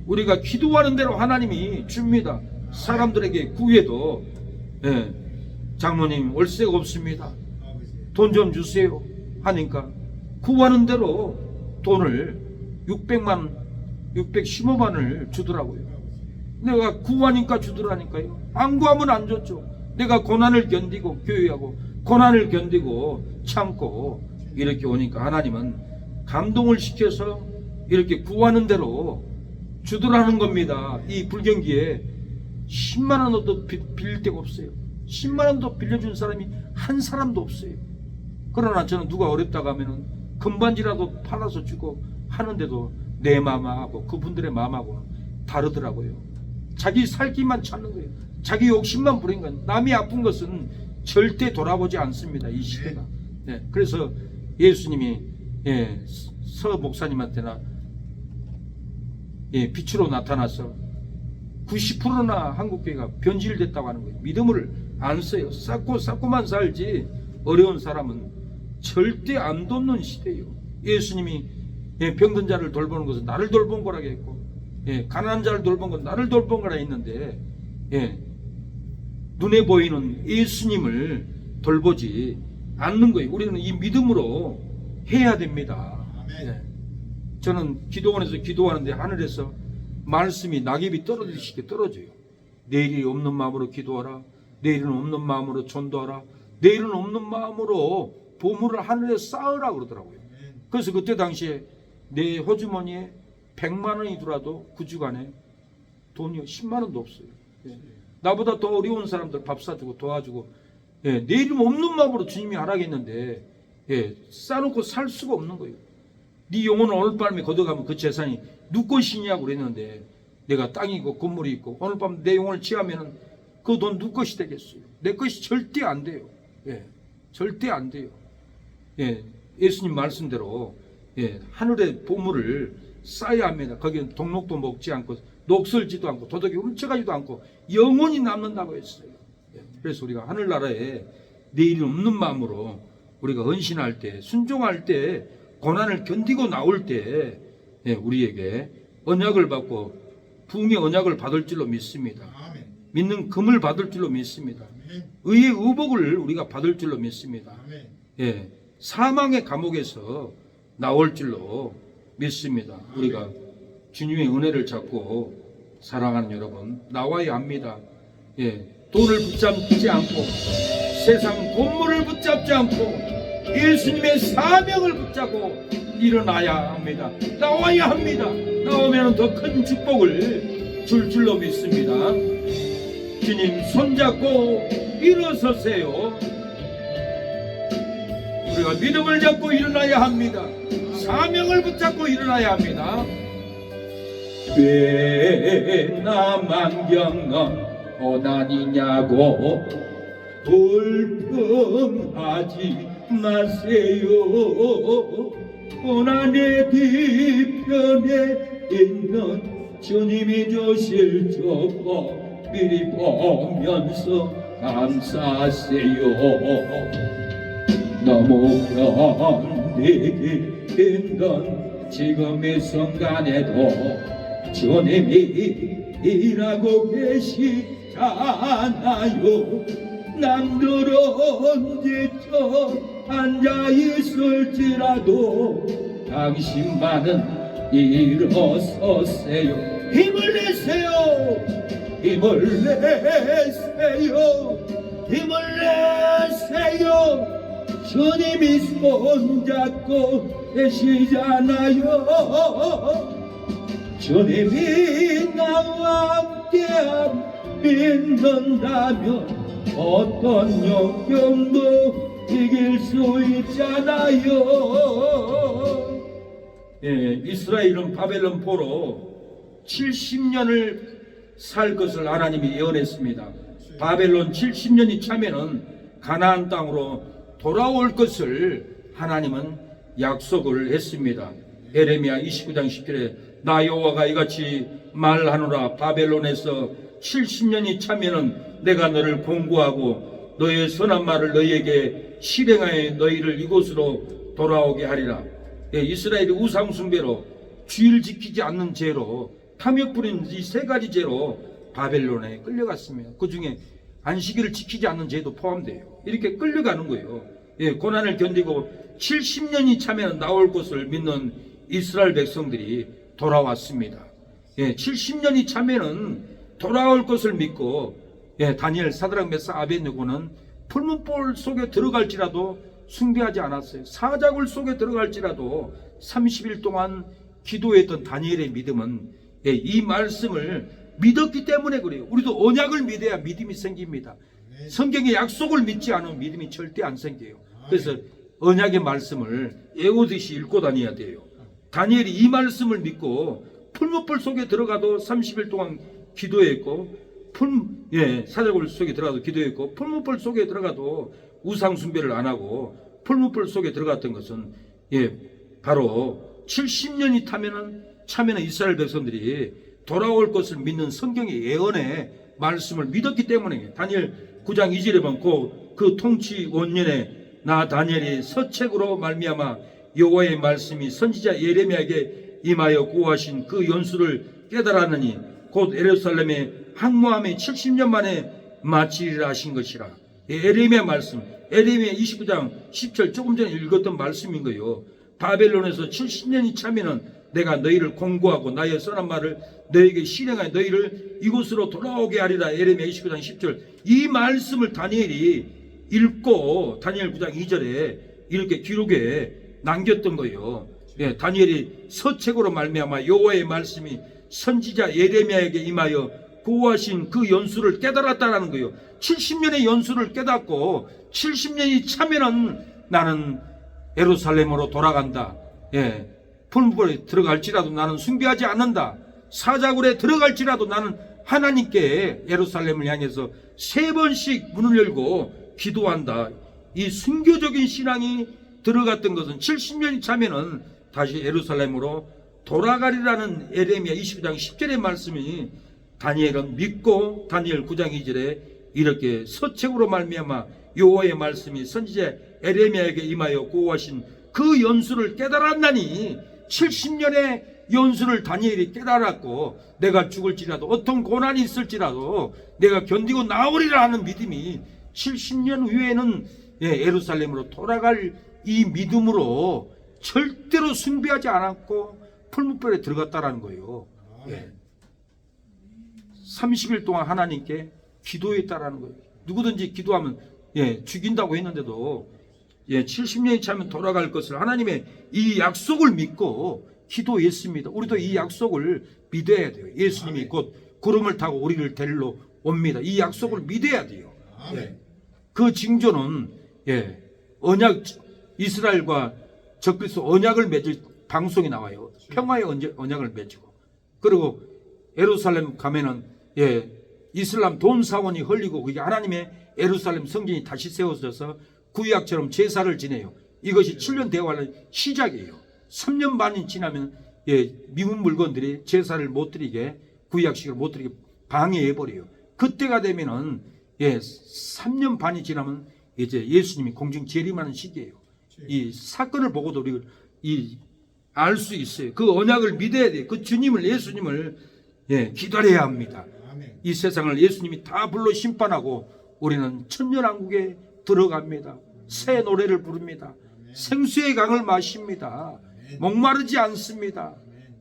Speaker 1: 우리가 기도하는 대로 하나님이 줍니다. 사람들에게 구해도 장로님 월세가 없습니다. 돈 좀 주세요 하니까 구하는 대로 돈을 615만을 주더라고요. 내가 구하니까 주더라니까요. 안 구하면 안 줬죠. 내가 고난을 견디고 교회하고 고난을 견디고 참고 이렇게 오니까 하나님은 감동을 시켜서 이렇게 구하는 대로 주더라는 겁니다. 이 불경기에 10만 원도 빌릴 데가 없어요. 10만 원도 빌려준 사람이 한 사람도 없어요. 그러나 저는 누가 어렵다고 하면은 금반지라도 팔아서 주고 하는데도 내 마음하고 그분들의 마음하고는 다르더라고요. 자기 살기만 찾는 거예요. 자기 욕심만 부린 거예요. 남이 아픈 것은 절대 돌아보지 않습니다. 이 시대가. 그래서 예수님이 서 목사님한테나 빛으로 나타나서 90%나 한국교회가 변질됐다고 하는 거예요. 믿음을 안 써요. 쌓고만 살지 어려운 사람은 절대 안 돕는 시대예요. 예수님이 병든 자를 돌보는 것은 나를 돌본 거라고 했고 가난한 자를 돌본 건 나를 돌본 거라 했는데 눈에 보이는 예수님을 돌보지 않는 거예요. 우리는 이 믿음으로 해야 됩니다. 저는 기도원에서 기도하는데 하늘에서 말씀이 낙엽이 떨어지시게 떨어져요. 내일이 없는 마음으로 기도하라. 내일은 없는 마음으로 전도하라. 내일은 없는 마음으로 보물을 하늘에 쌓으라 그러더라고요. 그래서 그때 당시에 내 호주머니에 100만 원이더라도 그 주간에 돈이 10만 원도 없어요. 나보다 더 어려운 사람들 밥 사주고 도와주고 내일은 없는 마음으로 주님이 하라겠는데 쌓아놓고 살 수가 없는 거예요. 네 영혼을 오늘 밤에 걷어가면 그 재산이 누구 것이냐고 그랬는데 내가 땅이 있고 건물이 있고 오늘 밤 내 영혼을 취하면은 그 돈 누구 것이 되겠어요? 내 것이 절대 안 돼요. 절대 안 돼요. 예수님 말씀대로 하늘의 보물을 쌓아야 합니다. 거기는 동록도 먹지 않고 녹슬지도 않고 도둑이 훔쳐가지도 않고 영원히 남는다고 했어요. 그래서 우리가 하늘나라에 내일은 없는 마음으로 우리가 헌신할 때 순종할 때 고난을 견디고 나올 때 우리에게 언약을 받고 부흥의 언약을 받을 줄로 믿습니다. 믿는 금을 받을 줄로 믿습니다. 의의 의복을 우리가 받을 줄로 믿습니다. 사망의 감옥에서 나올 줄로 믿습니다. 우리가 주님의 은혜를 잡고 사랑하는 여러분 나와야 합니다. 돈을 붙잡지 않고 세상 본물을 붙잡지 않고 예수님의 사명을 붙잡고 일어나야 합니다. 나와야 합니다. 나오면 더 큰 축복을 줄 줄로 믿습니다. 주님 손잡고 일어서세요. 우리가 믿음을 잡고 일어나야 합니다. 사명을 붙잡고 일어나야 합니다. 왜 나만 겪는 고난이냐고 불평하지 마세요. 고난의 뒤편에 있는 주님이 주실 축복 미리 보면서 감사하세요. 너무 견디기 힘든 지금의 순간에도 주님이 일하고 계시잖아요. 남들은 지쳐 앉아있을지라도 당신만은 일어서세요. 힘을 내세요. 힘을 내세요. 힘을 내세요. 주님이 손잡고 계시잖아요. 주님이 나와 함께 믿는다면 어떤 역경도 이길 수 있잖아요. 이스라엘은 바벨론 포로 70년을 살 것을 하나님이 예언했습니다. 바벨론 70년이 차면은 가나안 땅으로 돌아올 것을 하나님은 약속을 했습니다. 에레미야 29장 10절에 나 여호와가 이같이 말하노라. 바벨론에서 70년이 차면은 내가 너를 공고하고 너의 선한 말을 너희에게 실행하여 너희를 이곳으로 돌아오게 하리라. 이스라엘이 우상 숭배로 주일 지키지 않는 죄로 탐욕 부린 이 세 가지 죄로 바벨론에 끌려갔습니다. 그 중에 안식일을 지키지 않는 죄도 포함돼요. 이렇게 끌려가는 거예요. 고난을 견디고 70년이 차면 나올 것을 믿는 이스라엘 백성들이 돌아왔습니다. 70년이 차면은 돌아올 것을 믿고 다니엘, 사드락, 메삭, 아벳느고는 풀문볼 속에 들어갈지라도 숭배하지 않았어요. 사자굴 속에 들어갈지라도 30일 동안 기도했던 다니엘의 믿음은 이 말씀을 믿었기 때문에 그래요. 우리도 언약을 믿어야 믿음이 생깁니다. 성경의 약속을 믿지 않으면 믿음이 절대 안 생겨요. 그래서 언약의 말씀을 애오듯이 읽고 다녀야 돼요. 다니엘이 이 말씀을 믿고 풀무불 속에 들어가도 30일 동안 기도했고, 사자굴 속에 들어가도 기도했고, 풀무불 속에 들어가도 우상 숭배를 안 하고 풀무불 속에 들어갔던 것은 바로 70년이 차면은 이스라엘 백성들이 돌아올 것을 믿는 성경의 예언의 말씀을 믿었기 때문에 다니엘 9장 2절에 보면 그 통치 원년에 나 다니엘이 서책으로 말미암아 여호와의 말씀이 선지자 예레미야에게 임하여 구하신 그 연수를 깨달았느니 곧 예루살렘의 항모함이 70년 만에 마치리라 하신 것이라. 예레미야 말씀, 예레미야 29장 10절 조금 전에 읽었던 말씀인 거예요. 바벨론에서 70년이 차면은 내가 너희를 공고하고 나의 선한 말을 너에게 실행하여 너희를 이곳으로 돌아오게 하리라. 예레미야 29장 10절. 이 말씀을 다니엘이 읽고 다니엘 9장 2절에 이렇게 기록에 남겼던 거예요. 다니엘이 서책으로 말미암아 여호와의 말씀이 선지자 예레미야에게 임하여 구하신 그 연수를 깨달았다라는 거예요. 70년의 연수를 깨닫고 70년이 차면은 나는 예루살렘으로 돌아간다. 풀무불에 들어갈지라도 나는 숭배하지 않는다. 사자굴에 들어갈지라도 나는 하나님께 예루살렘을 향해서 3번씩 문을 열고 기도한다. 이 순교적인 신앙이 들어갔던 것은 70년이 차면은 다시 예루살렘으로 돌아가리라는 예레미야 29장 10절의 말씀이 다니엘은 믿고 다니엘 9장 2절에 이렇게 서책으로 말미암아 여호와의 말씀이 선지자 예레미야에게 임하여 구하신 그 연수를 깨달았나니 70년의 연수를 다니엘이 깨달았고 내가 죽을지라도 어떤 고난이 있을지라도 내가 견디고 나오리라 하는 믿음이 70년 후에는 예루살렘으로 돌아갈 이 믿음으로 절대로 숭배하지 않았고 풀무불에 들어갔다라는 거예요. 30일 동안 하나님께 기도했다라는 거예요. 누구든지 기도하면 죽인다고 했는데도 70년이 차면 돌아갈 것을 하나님의 이 약속을 믿고 기도했습니다. 우리도 이 약속을 믿어야 돼요. 예수님이 곧 구름을 타고 우리를 데리러 옵니다. 이 약속을 믿어야 돼요. 그 징조는 언약, 이스라엘과 적그리스도 언약을 맺을 방송이 나와요. 평화의 언약을 맺고, 그리고 예루살렘 가면은 이슬람 돈 사원이 흘리고 그게 하나님의 예루살렘 성전이 다시 세워져서 구약처럼 제사를 지내요. 이것이 7년 대화의 시작이에요. 3년 반이 지나면 미운 물건들이 제사를 못 드리게, 구약식을 못 드리게 방해해버려요. 그때가 되면은 3년 반이 지나면 이제 예수님이 공중 재림하는 시기예요. 이 사건을 보고도 우리가 알 수 있어요. 그 언약을 믿어야 돼요. 그 주님을, 예수님을 기다려야 합니다. 이 세상을 예수님이 다 불러 심판하고 우리는 천년왕국에 들어갑니다. 새 노래를 부릅니다. 생수의 강을 마십니다. 목마르지 않습니다.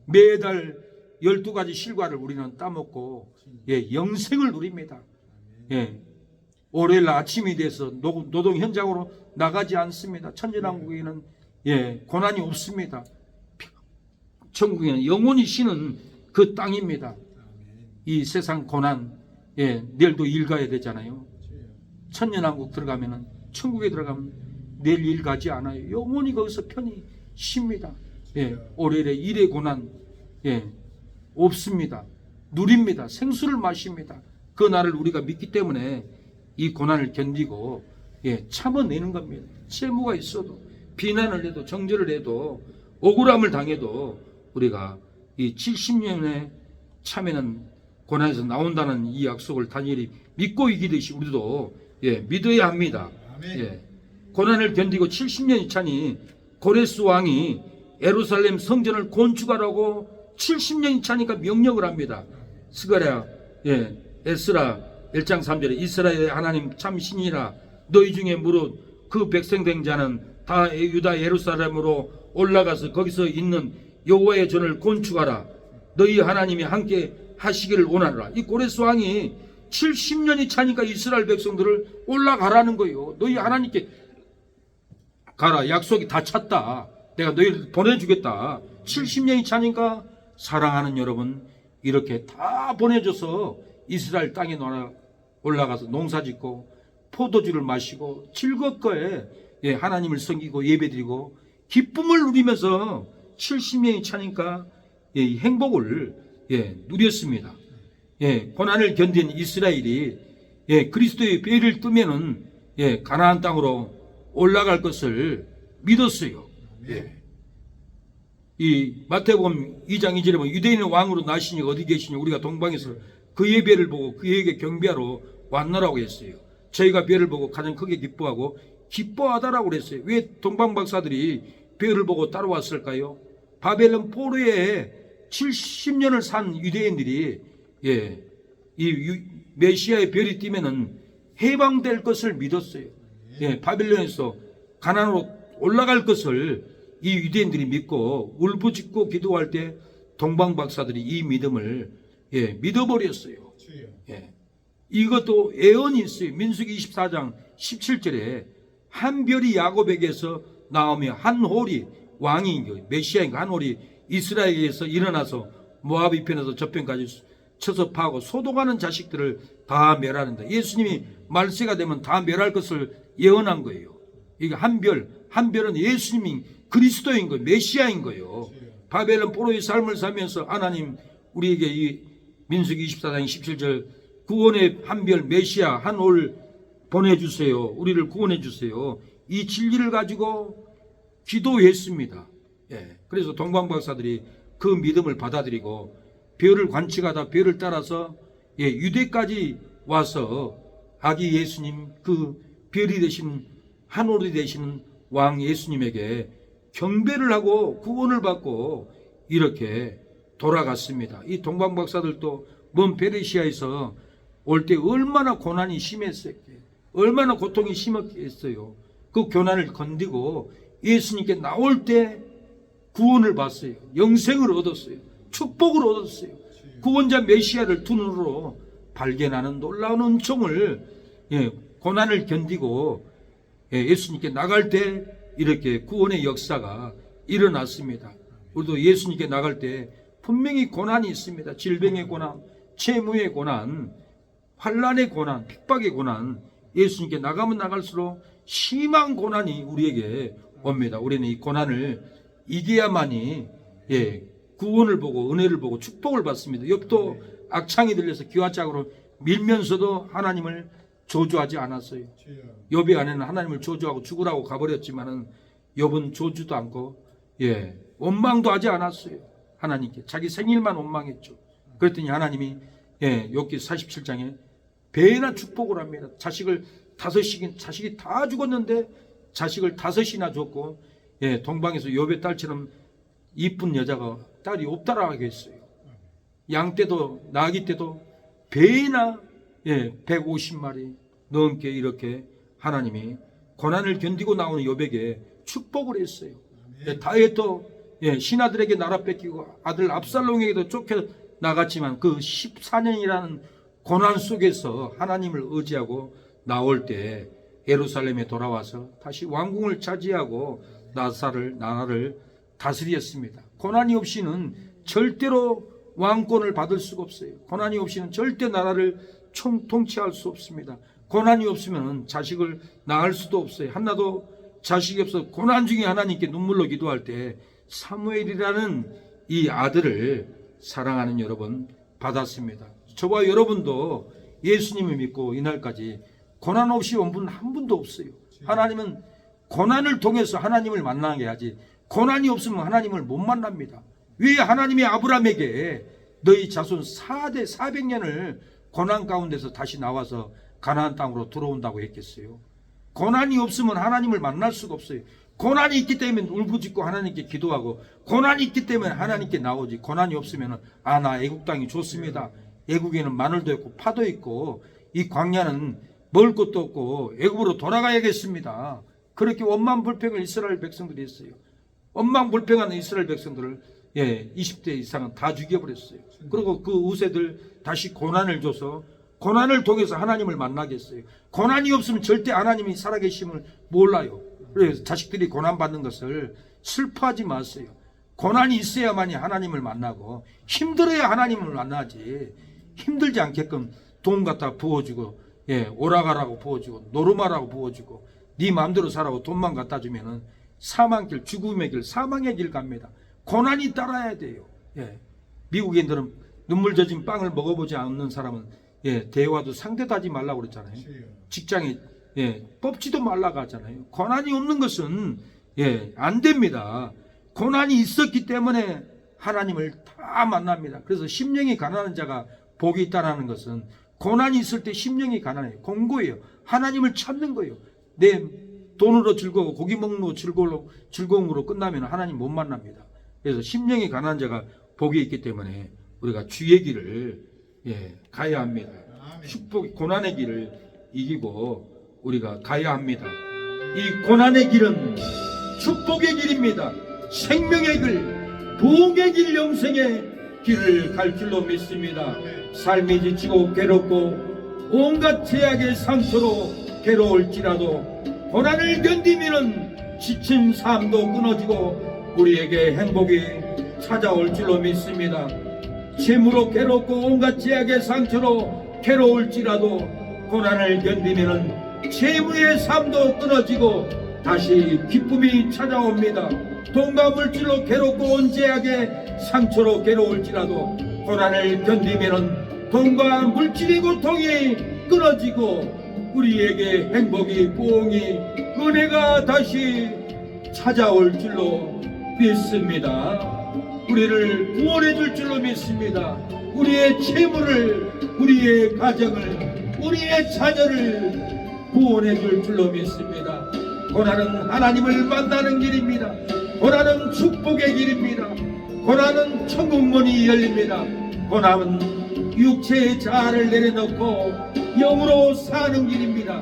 Speaker 1: 매달 12가지 실과를 우리는 따먹고 영생을 누립니다. 월요일 아침이 돼서 노동 현장으로 나가지 않습니다. 천년왕국에는 고난이 없습니다. 천국에는 영원히 쉬는 그 땅입니다. 이 세상 고난, 내일도 일 가야 되잖아요. 천년왕국 들어가면은, 천국에 들어가면 내일 일 가지 않아요. 영원히 거기서 편히 쉽니다. 월요일에 일의 고난 없습니다. 누립니다. 생수를 마십니다. 그 날을 우리가 믿기 때문에 이 고난을 견디고 참아내는 겁니다. 채무가 있어도, 비난을 해도, 정죄를 해도, 억울함을 당해도 우리가 이 70년에 참에는 고난에서 나온다는 이 약속을 다니엘이 믿고 이기듯이 우리도 믿어야 합니다. 고난을 견디고 70년이 차니 고레스 왕이 예루살렘 성전을 건축하라고 70년이 차니까 명령을 합니다. 스가랴 에스라 1장 3절에 이스라엘의 하나님 참 신이라 너희 중에 무릇 그 백성 된 자는 다 유다 예루살렘으로 올라가서 거기서 있는 여호와의 전을 건축하라. 너희 하나님이 함께 하시기를 원하노라. 이 고레스 왕이 70년이 차니까 이스라엘 백성들을 올라가라는 거예요. 너희 하나님께 가라. 약속이 다 찼다. 내가 너희를 보내주겠다. 70년이 차니까 사랑하는 여러분, 이렇게 다 보내줘서 이스라엘 땅에 올라가서 농사짓고 포도주를 마시고 즐겁게 하나님을 섬기고 예배드리고 기쁨을 누리면서 70년이 차니까 행복을 누렸습니다. 고난을 견딘 이스라엘이 그리스도의 배를 뜨면은 가나안 땅으로 올라갈 것을 믿었어요. 이 마태복음 2장 2절에 보면 유대인의 왕으로 나시니 어디 계시니 우리가 동방에서 그의 배를 보고 그에게 경배하러 왔노라고 했어요. 저희가 배를 보고 가장 크게 기뻐하고 기뻐하다라고 그랬어요. 왜 동방 박사들이 배를 보고 따라왔을까요? 바벨론 포로에 70년을 산 유대인들이 이 메시아의 별이 뜨면은 해방될 것을 믿었어요. 바벨론에서 가나안으로 올라갈 것을 이 유대인들이 믿고 울부짖고 기도할 때 동방 박사들이 이 믿음을 믿어버렸어요. 이것도 예언이 있어요. 민수기 24장 17절에 한 별이 야곱에게서 나오며 한 홀이 왕이 메시아인 한 홀이 이스라엘에게서 일어나서 모압 이편에서 저편까지 쳐서 파고 소동하는 자식들을 다 멸하는다. 예수님이 말세가 되면 다 멸할 것을 예언한 거예요. 이게 한 별은 예수님이 그리스도인 거예요. 메시아인 거예요. 바벨론 포로의 삶을 살면서 하나님 우리에게 이 민수기 24장 17절 구원의 한별 메시아 한 올 보내주세요. 우리를 구원해 주세요. 이 진리를 가지고 기도했습니다. 그래서 동방 박사들이 그 믿음을 받아들이고 별을 관측하다 별을 따라서 유대까지 와서 아기 예수님 그 별이 되신 한 올이 되시는 왕 예수님에게 경배를 하고 구원을 받고 이렇게 돌아갔습니다. 이 동방 박사들도 먼 페르시아에서 올 때 얼마나 고난이 심했어요. 얼마나 고통이 심했어요. 그 고난을 견디고 예수님께 나올 때 구원을 받았어요. 영생을 얻었어요. 축복을 얻었어요. 구원자 메시아를 두 눈으로 발견하는 놀라운 은총을 고난을 견디고 예수님께 나갈 때 이렇게 구원의 역사가 일어났습니다. 우리도 예수님께 나갈 때 분명히 고난이 있습니다. 질병의 고난, 채무의 고난, 환난의 고난, 핍박의 고난. 예수님께 나가면 나갈수록 심한 고난이 우리에게 옵니다. 우리는 이 고난을 이겨야만이 구원을 보고 은혜를 보고 축복을 받습니다. 욥도 악창이 들려서 기와짝으로 밀면서도 하나님을 저주하지 않았어요. 욥의 아내는 하나님을 저주하고 죽으라고 가버렸지만은 욥은 저주도 않고 원망도 하지 않았어요. 하나님께 자기 생일만 원망했죠. 그랬더니 하나님이 욥기 47장에 배나 축복을 합니다. 자식이 다 죽었는데 자식을 5이나 줬고 동방에서 욥의 딸처럼 이쁜 여자가 딸이 없다라고 했어요. 양 떼도 나귀 떼도 배나 150마리 넘게 이렇게 하나님이 고난을 견디고 나오는 욥에게 축복을 했어요. 다윗도 신하들에게 나라 뺏기고 아들 압살롬에게도 쫓겨나갔지만 그 14년이라는 고난 속에서 하나님을 의지하고 나올 때 예루살렘에 돌아와서 다시 왕궁을 차지하고 나라를 다스렸습니다. 고난이 없이는 절대로 왕권을 받을 수가 없어요. 고난이 없이는 절대 나라를 통치할 수 없습니다. 고난이 없으면 자식을 낳을 수도 없어요. 한나도 자식이 없어 고난 중에 하나님께 눈물로 기도할 때 사무엘이라는 이 아들을 사랑하는 여러분 받았습니다. 저와 여러분도 예수님을 믿고 이날까지 고난 없이 온 분 한 분도 없어요. 하나님은 고난을 통해서 하나님을 만나게 하지 고난이 없으면 하나님을 못 만납니다. 왜 하나님이 아브라함에게 너희 자손 400년을 고난 가운데서 다시 나와서 가나안 땅으로 들어온다고 했겠어요? 고난이 없으면 하나님을 만날 수가 없어요. 고난이 있기 때문에 울부짖고 하나님께 기도하고, 고난이 있기 때문에 하나님께 나오지. 고난이 없으면 나 애국 땅이 좋습니다. 애국에는 마늘도 있고 파도 있고 이 광야는 먹을 것도 없고 애국으로 돌아가야겠습니다. 그렇게 원망불평을 이스라엘 백성들이 했어요. 원망불평하는 이스라엘 백성들을 20대 이상은 다 죽여버렸어요. 그리고 그 우세들 다시 고난을 줘서 고난을 통해서 하나님을 만나게 했어요. 고난이 없으면 절대 하나님이 살아계심을 몰라요. 그래서 자식들이 고난받는 것을 슬퍼하지 마세요. 고난이 있어야만이 하나님을 만나고, 힘들어야 하나님을 만나지. 힘들지 않게끔 돈 갖다 부어주고, 오라가라고 부어주고 노르마라고 부어주고 네 마음대로 살라고 돈만 갖다 주면은 사망길, 죽음의 길, 사망의 길 갑니다. 고난이 따라야 돼요. 미국인들은 눈물 젖은 빵을 먹어보지 않는 사람은 대화도 상대도 하지 말라고 그랬잖아요. 직장에 뽑지도 말라고 하잖아요. 고난이 없는 것은 안 됩니다. 고난이 있었기 때문에 하나님을 다 만납니다. 그래서 심령이 가난한 자가 복이 있다라는 것은, 고난이 있을 때 심령이 가난해요. 공고해요. 하나님을 찾는 거예요. 내 돈으로 즐거워 고기 먹는 거 즐거움으로 끝나면 하나님 못 만납니다. 그래서 심령이 가난한 자가 복이 있기 때문에 우리가 주의 길을 가야 합니다. 축복, 고난의 길을 이기고 우리가 가야 합니다. 이 고난의 길은 축복의 길입니다. 생명의 길, 부흥의 길, 영생의 길을 갈 줄로 믿습니다. 삶이 지치고 괴롭고 온갖 제약의 상처로 괴로울지라도 고난을 견디면 지친 삶도 끊어지고 우리에게 행복이 찾아올 줄로 믿습니다. 재물로 괴롭고 온갖 제약의 상처로 괴로울지라도 고난을 견디면 재물의 삶도 끊어지고 다시 기쁨이 찾아옵니다. 돈과 물질로 괴롭고 온 제약의 상처로 괴로울지라도 고난을 견디면 돈과 물질의 고통이 끊어지고 우리에게 행복이, 부흥이, 은혜가 다시 찾아올 줄로 믿습니다. 우리를 구원해 줄 줄로 믿습니다. 우리의 재물을, 우리의 가정을, 우리의 자녀를 구원해 줄 줄로 믿습니다. 고난은 하나님을 만나는 길입니다. 고난은 축복의 길입니다. 고난은 천국문이 열립니다. 고난은 육체의 자아를 내려놓고 영으로 사는 길입니다.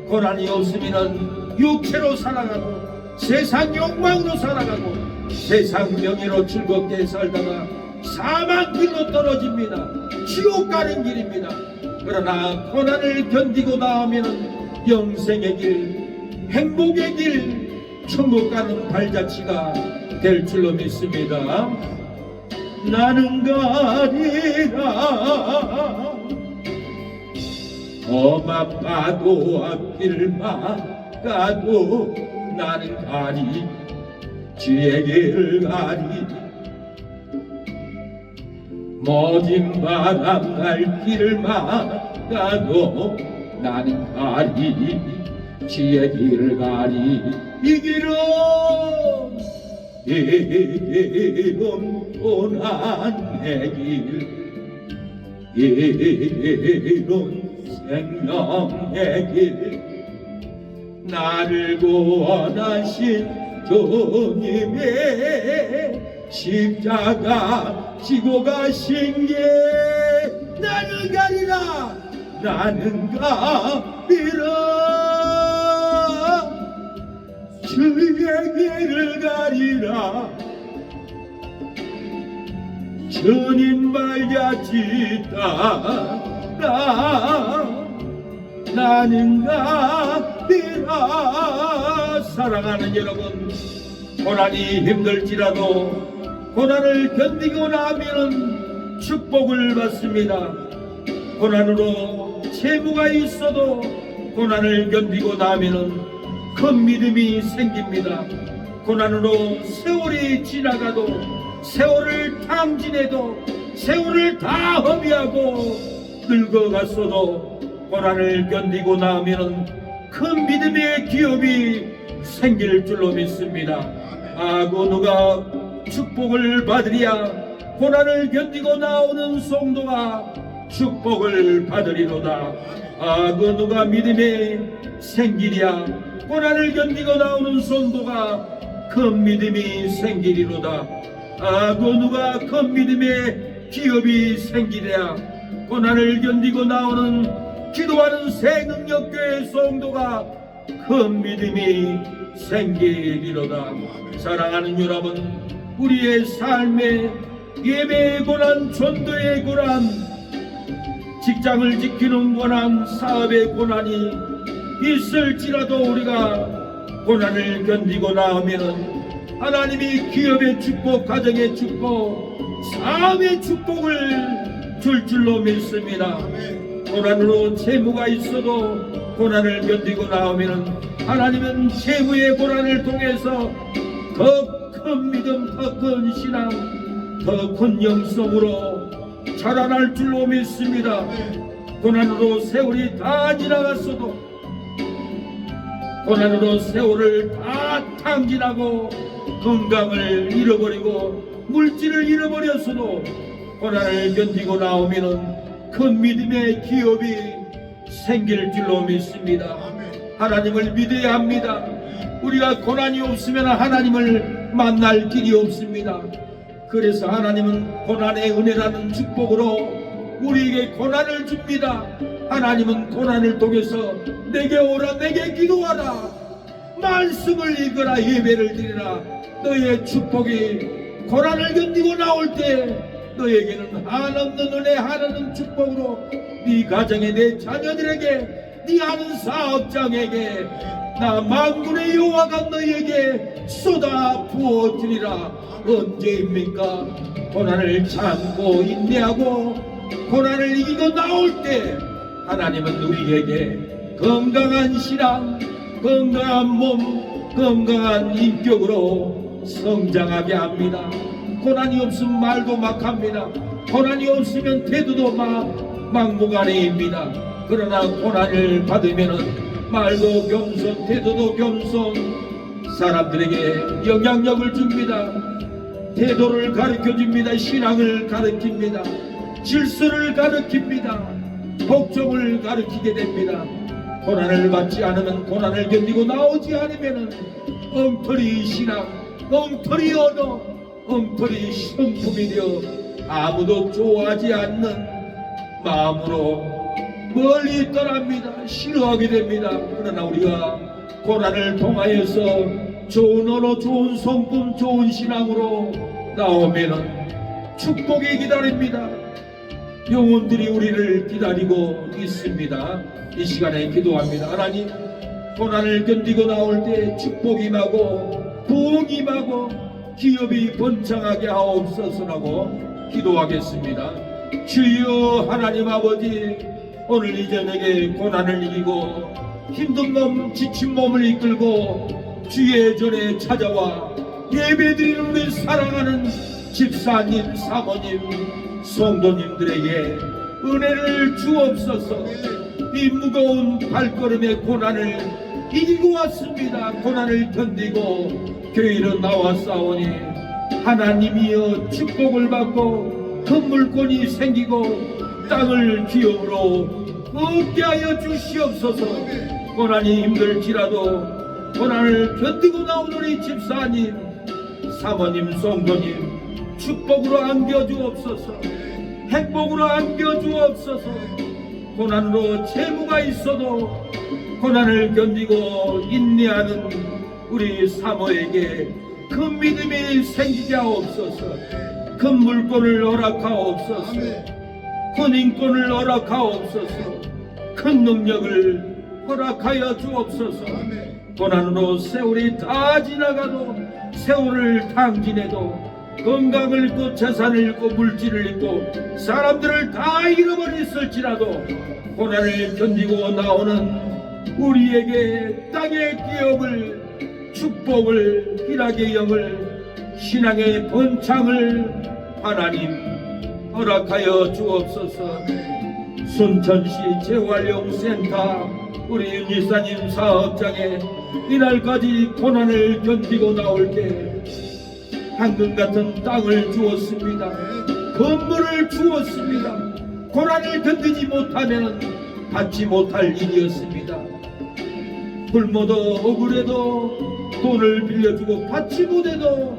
Speaker 1: 고난이 없으면 육체로 살아가고 세상 욕망으로 살아가고 세상 명예로 즐겁게 살다가 사망길로 떨어집니다. 지옥 가는 길입니다. 그러나 고난을 견디고 나오면 영생의 길, 행복의 길, 천국 가는 발자취가 될 줄로 믿습니다. 나는 가리라 험아파도 앞길 막가도 나는 가리 주의 길을 가리 모진 바람 갈 길을 막가도 나는 가리 주의 길을 가리 이 길은 고난의 길 이른 생명의 길 나를 구원하신 주님의 십자가 지고 가신 게 나는 가리라 나는 가리라 주의 길을 가리라 주님 발자취 따라 나는 가리라. 사랑하는 여러분, 고난이 힘들지라도 고난을 견디고 나면 축복을 받습니다. 고난으로 채무가 있어도 고난을 견디고 나면 큰 믿음이 생깁니다. 고난으로 세월이 지나가도 세월을 탕진해도 세월을 다 허비하고 늙어갔어도 고난을 견디고 나면 큰 믿음의 기업이 생길 줄로 믿습니다. 그 누가 축복을 받으리야 고난을 견디고 나오는 성도가 축복을 받으리로다. 그 누가 믿음에 생기랴. 고난을 견디고 나오는 성도가 큰 믿음이 생기리로다. 그 누가 큰 믿음에 기업이 생기랴. 고난을 견디고 나오는 기도하는 새 능력교회 성도가 큰 믿음이 생기리로다. 사랑하는 여러분, 우리의 삶에 예배의 고난, 전도의 고난, 직장을 지키는 고난, 사업의 고난이 있을지라도 우리가 고난을 견디고 나오면 하나님이 기업의 축복, 가정의 축복, 삶의 축복을 줄 줄로 믿습니다. 고난으로 채무가 있어도 고난을 견디고 나오면 하나님은 채무의 고난을 통해서 더 큰 믿음, 더 큰 신앙, 더 큰 영성으로 자라날 줄로 믿습니다. 고난으로 세월이 다 지나갔어도, 고난으로 세월을 다 탕진하고 건강을 잃어버리고 물질을 잃어버렸어도 고난을 견디고 나오면 큰 믿음의 기업이 생길 줄로 믿습니다. 하나님을 믿어야 합니다. 우리가 고난이 없으면 하나님을 만날 길이 없습니다. 그래서 하나님은 고난의 은혜라는 축복으로 우리에게 고난을 줍니다. 하나님은 고난을 통해서 내게 오라, 내게 기도하라, 말씀을 읽어라, 예배를 드리라. 너의 축복이 고난을 견디고 나올 때 너에게는 한없는 은혜, 한없는 축복으로 네 가정에, 내 자녀들에게, 네 하는 사업장에게 나 만군의 여호와가 너에게 쏟아 부어주리라. 언제입니까? 고난을 참고 인내하고 고난을 이기고 나올 때 하나님은 우리에게 건강한 신앙, 건강한 몸, 건강한 인격으로 성장하게 합니다. 고난이 없으면 말도 막합니다. 고난이 없으면 태도도 막무가내입니다. 그러나 고난을 받으면 말도 겸손, 태도도 겸손, 사람들에게 영향력을 줍니다. 태도를 가르쳐줍니다. 신앙을 가르칩니다. 질서를 가르칩니다. 복종을 가르치게 됩니다. 고난을 받지 않으면, 고난을 견디고 나오지 않으면 엉터리 신앙, 엉터리 언어, 엉터리 성품이 되어 아무도 좋아하지 않는 마음으로 멀리 떠납니다. 싫어하게 됩니다. 그러나 우리가 고난을 통하여서 좋은 언어, 좋은 성품, 좋은 신앙으로 나오면 축복이 기다립니다. 영혼들이 우리를 기다리고 있습니다. 이 시간에 기도합니다. 하나님, 고난을 견디고 나올 때 축복이 임하고 부흥이 임하고 기업이 번창하게 하옵소서라고 기도하겠습니다. 주여 하나님 아버지, 오늘 이 저녁에 고난을 이기고 힘든 몸, 지친 몸을 이끌고 주의 전에 찾아와 예배드리는 우리 사랑하는 집사님, 사모님, 성도님들에게 은혜를 주옵소서. 이 무거운 발걸음의 고난을 이기고 왔습니다. 고난을 견디고 교회로 나왔사오니 하나님이여 축복을 받고 큰 물건이 생기고 땅을 기업으로 얻게 하여 주시옵소서. 고난이 힘들지라도 고난을 견디고 나온 우리 집사님, 사모님, 성도님 축복으로 안겨주옵소서. 행복으로 안겨주옵소서. 고난으로 채무가 있어도 고난을 견디고 인내하는 우리 사모에게 큰 믿음이 생기게 하옵소서. 큰 물건을 허락하옵소서. 큰 인권을 허락하옵소서. 큰 능력을 허락하여 주옵소서. 고난으로 세월이 다 지나가도, 세월을 탕진해도 건강을 잃고 재산을 잃고 물질을 잃고 사람들을 다 잃어버렸을지라도 고난을 견디고 나오는 우리에게 땅의 기업을, 축복을, 희락의 영을, 신앙의 번창을 하나님 허락하여 주옵소서. 순천시 재활용센터 우리 윤지사님 사업장에 이날까지 고난을 견디고 나올 때 황금 같은 땅을 주었습니다. 건물을 주었습니다. 고난을 견디지 못하면 받지 못할 일이었습니다. 굶어도 억울해도 돈을 빌려주고 받지 못해도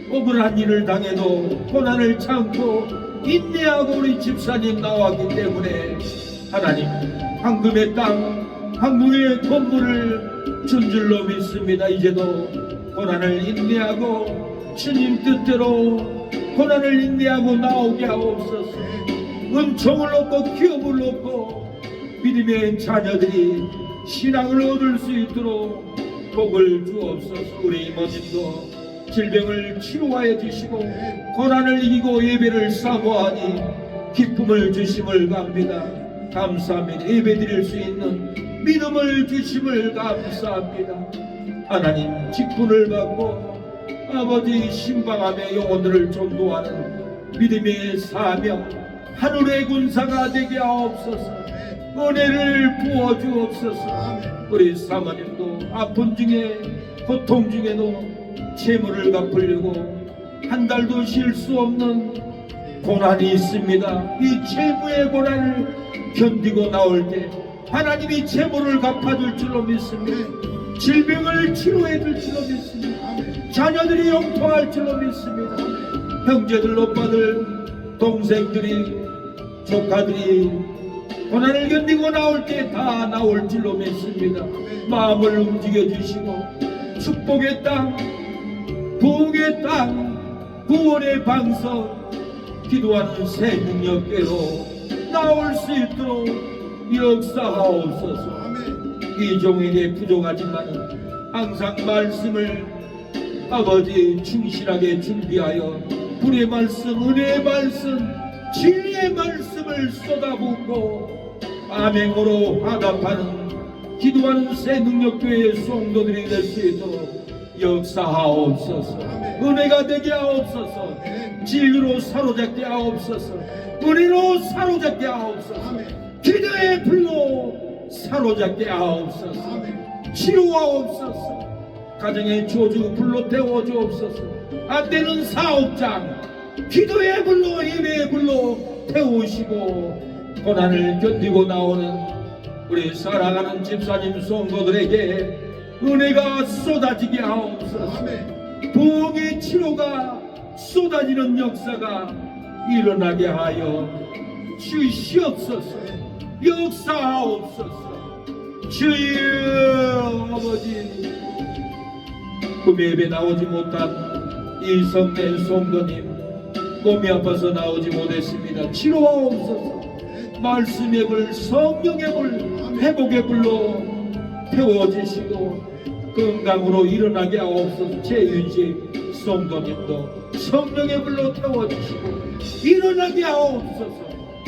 Speaker 1: 억울한 일을 당해도 고난을 참고 인내하고 우리 집사님 나왔기 때문에 하나님 황금의 땅, 황금의 건물을 준 줄로 믿습니다. 이제도 고난을 인내하고 주님 뜻대로 고난을 인내하고 나오게 하옵소서. 은총을 얻고 기업을 얻고 믿음의 자녀들이 신앙을 얻을 수 있도록 복을 주옵소서. 우리 이모님도 질병을 치료하여 주시고 고난을 이기고 예배를 사모하니 기쁨을 주심을 갑니다. 감사합니다. 예배 드릴 수 있는 믿음을 주심을 감사합니다. 하나님 직분을 받고 아버지 신방하며 영혼들을 전도하는 믿음의 사명 하늘의 군사가 되게 하옵소서. 은혜를 부어주옵소서. 우리 사모님도 아픈 중에 고통 중에도 채무를 갚으려고 한 달도 쉴 수 없는 고난이 있습니다. 이 채무의 고난을 견디고 나올 때 하나님이 채무를 갚아줄 줄로 믿습니다. 질병을 치료해 줄 줄로 믿습니다. 자녀들이 영통할 줄로 믿습니다. 형제들, 오빠들, 동생들이, 조카들이 고난을 견디고 나올 때 다 나올 줄로 믿습니다. 마음을 움직여 주시고 축복의 땅, 부흥의 땅, 구원의 방석, 기도하는 새 능력계로 나올 수 있도록 역사하옵소서. 이 종에게 부족하지만 항상 말씀을 아버지 충실하게 준비하여 불의 말씀, 은혜의 말씀, 진리의 말씀을 쏟아붓고 암행으로 화답하는 기도하는 새 능력교회의 성도들이 될 수 있도록 역사하옵소서. 은혜가 되게 하옵소서. 진리로 사로잡게 하옵소서. 은혜로 사로잡게 하옵소서. 기도의 불로 사로잡게 하옵소서. 치료하옵소서. 가정의 조주 불로 태워주옵소서. 안되는 사업장 기도의 불로 예배의 불로 태우시고 고난을 견디고 나오는 우리 사랑하는 집사님 성도들에게 은혜가 쏟아지게 하옵소서. 부흥의 치료가 쏟아지는 역사가 일어나게 하여 주시옵소서. 역사하옵소서. 주여 아버지, 금요 예배 나오지 못한 이성내 성도님 몸이 아파서 나오지 못했습니다. 치료하옵소서. 말씀의 불, 성령의 불, 회복의 불로 태워주시고 건강으로 일어나게 하옵소서. 최윤식 성도님도 성령의 불로 태워주시고 일어나게 하옵소서.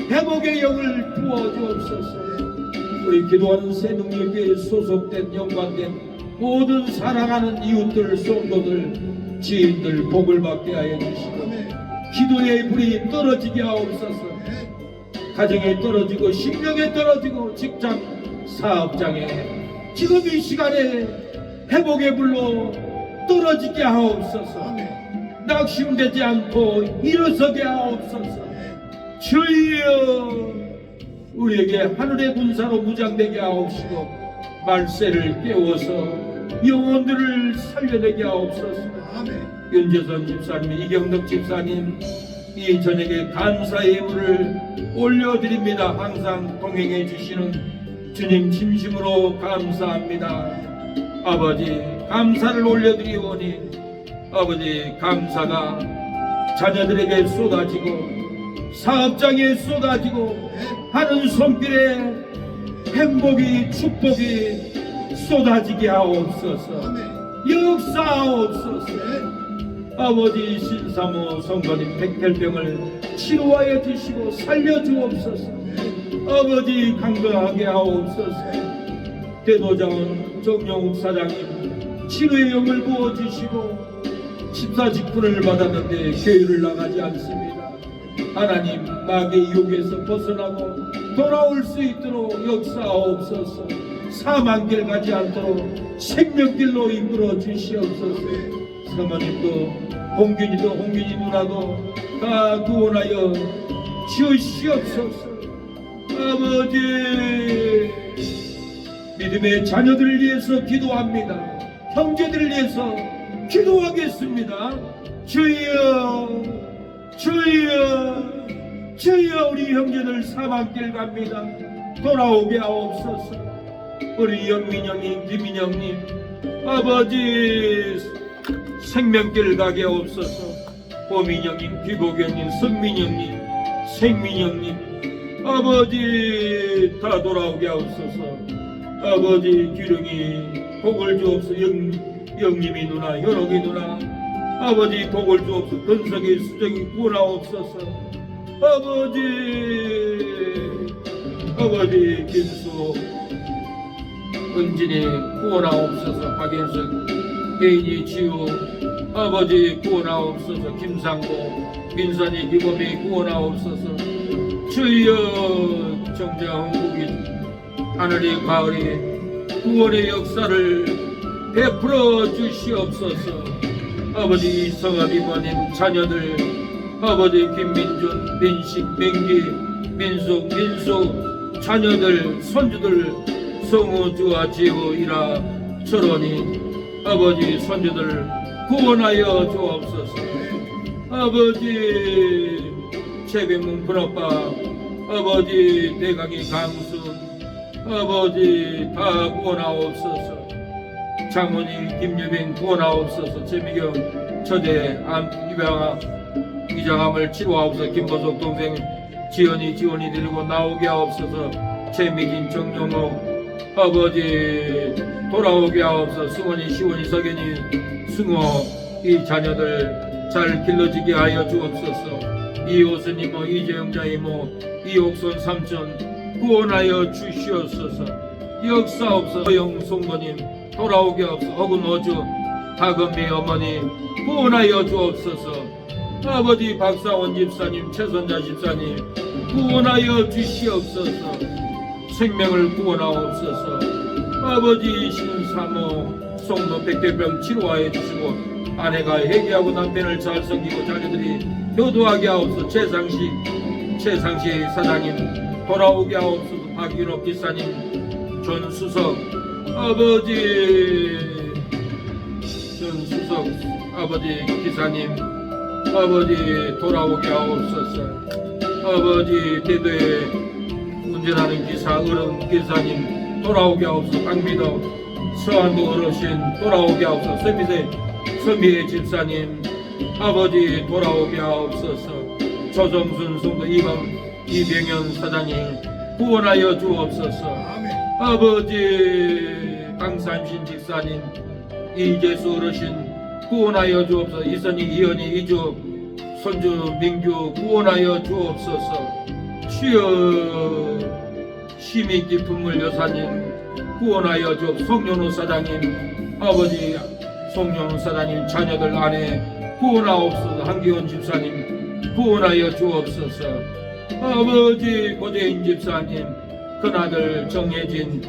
Speaker 1: 회복의 영을 부어주옵소서. 우리 기도하는 새 능력에 소속된 연관된 모든 사랑하는 이웃들, 성도들, 지인들 복을 받게 하여 주시고 기도의 불이 떨어지게 하옵소서. 가정에 떨어지고 심령에 떨어지고 직장 사업장에 지금 이 시간에 회복의 불로 떨어지게 하옵소서. 낙심되지 않고 일어서게 하옵소서. 주여 우리에게 하늘의 군사로 무장되게 하옵시고 말세를 깨워서 영혼들을 살려내게 하옵소서. 윤재선 집사님, 이경덕 집사님, 이 저녁에 감사의 예물을 올려드립니다. 항상 동행해 주시는 주님 진심으로 감사합니다. 아버지 감사를 올려드리오니 아버지 감사가 자녀들에게 쏟아지고 사업장에 쏟아지고 하는 손길에 행복이 축복이 쏟아지게 하옵소서. 역사하옵소서. 아버지 신사모 성도님 백혈병을 치료하여 주시고 살려주옵소서. 아버지 강건하게 하옵소서. 대도자원 정영욱 사장님 치료의 영을 부어주시고 집사직분을 받았는데 교회를 나가지 않습니다. 하나님 마귀의 유혹에서 벗어나고 돌아올 수 있도록 역사하옵소서. 사망길 가지 않도록 생명길로 이끌어 주시옵소서. 사모님도 홍균이도 홍균이 누나도 다 구원하여 주시옵소서. 아버지, 믿음의 자녀들을 위해서 기도합니다. 형제들을 위해서 기도하겠습니다. 주여, 주여, 주여, 우리 형제들 사망길 갑니다. 돌아오게 하옵소서. 우리 연민형님, 김민형님, 아버지 생명길 가게 하옵소서. 보민형님, 귀복형님, 성민형님, 생민형님, 아버지 다 돌아오게 하옵소서. 아버지 기령이 복을 주옵소서. 영님이 누나, 현옥이 누나, 아버지 복을 주옵소서. 근석이 수정이 구원하옵소서. 아버지 김수 은진이 구원하옵소서. 박현석 개인이 지우 아버지 구원하옵소서. 김상고 민선이 기범이 구원하옵소서. 주여, 정자흥국이 하늘이 가을이 구원의 역사를 베풀어 주시옵소서. 아버지 성합 이모님 자녀들, 아버지 김민준, 민식, 민기, 민숙, 민수 자녀들, 손주들, 성우주와 지우, 이라, 철원이 아버지 손주들 구원하여 주옵소서. 아버지 최병문 큰아빠, 아버지 대강이 강수, 아버지 다 구원하옵소서. 장모님 김유빈 구원하옵소서. 최미경 처제 암 이장암을 치료하옵소서. 김보석 동생 지원이 데리고 나오게 하옵소서. 최미진 정용호 아버지 돌아오게 하옵소서. 승원이 시원이 석연이 승호 이 자녀들 잘 길러지게 하여 주옵소서. 이호선 이모, 이재영자 이모, 이옥선 삼촌 구원하여 주시옵소서. 역사옵소서. 영송모님 돌아오게 하옵소서. 혹은 어주 박은미 어머니 구원하여 주옵소서. 아버지 박사원 집사님, 최선자 집사님 구원하여 주시옵소서. 생명을 구원하옵소서. 아버지 신사모 송도 백대병 치료하여 주시고, 아내가 회개하고 남편을 잘 섬기고 자녀들이 효도하게 하옵소서. 최상시 사장님 돌아오게 하옵소서. 박윤옥 기사님, 전수석 아버지, 전수석 아버지 기사님, 아버지 돌아오게 하옵소서. 아버지 대도에 운전하는 기사 어른 기사님 돌아오게 하옵소서. 박미덕 서한도 어르신 돌아오게 하옵소서. 서미의 집사님 아버지 돌아오게 하옵소서. 조정순 성도 이병현 사장님 구원하여 주옵소서. 아버지 강산신 집사님, 이재수 어르신 구원하여 주옵소서. 이선희, 이현희, 이주 손주 민규 구원하여 주옵소서. 주여, 힘이 깊은 물 여사님 구원하여 주옵소서. 송연호 사장님, 아버지 송연호 사장님 자녀들 아내 구원하옵소서. 한기원 집사님 구원하여 주옵소서. 아버지 고재인 집사님 큰아들 정혜진,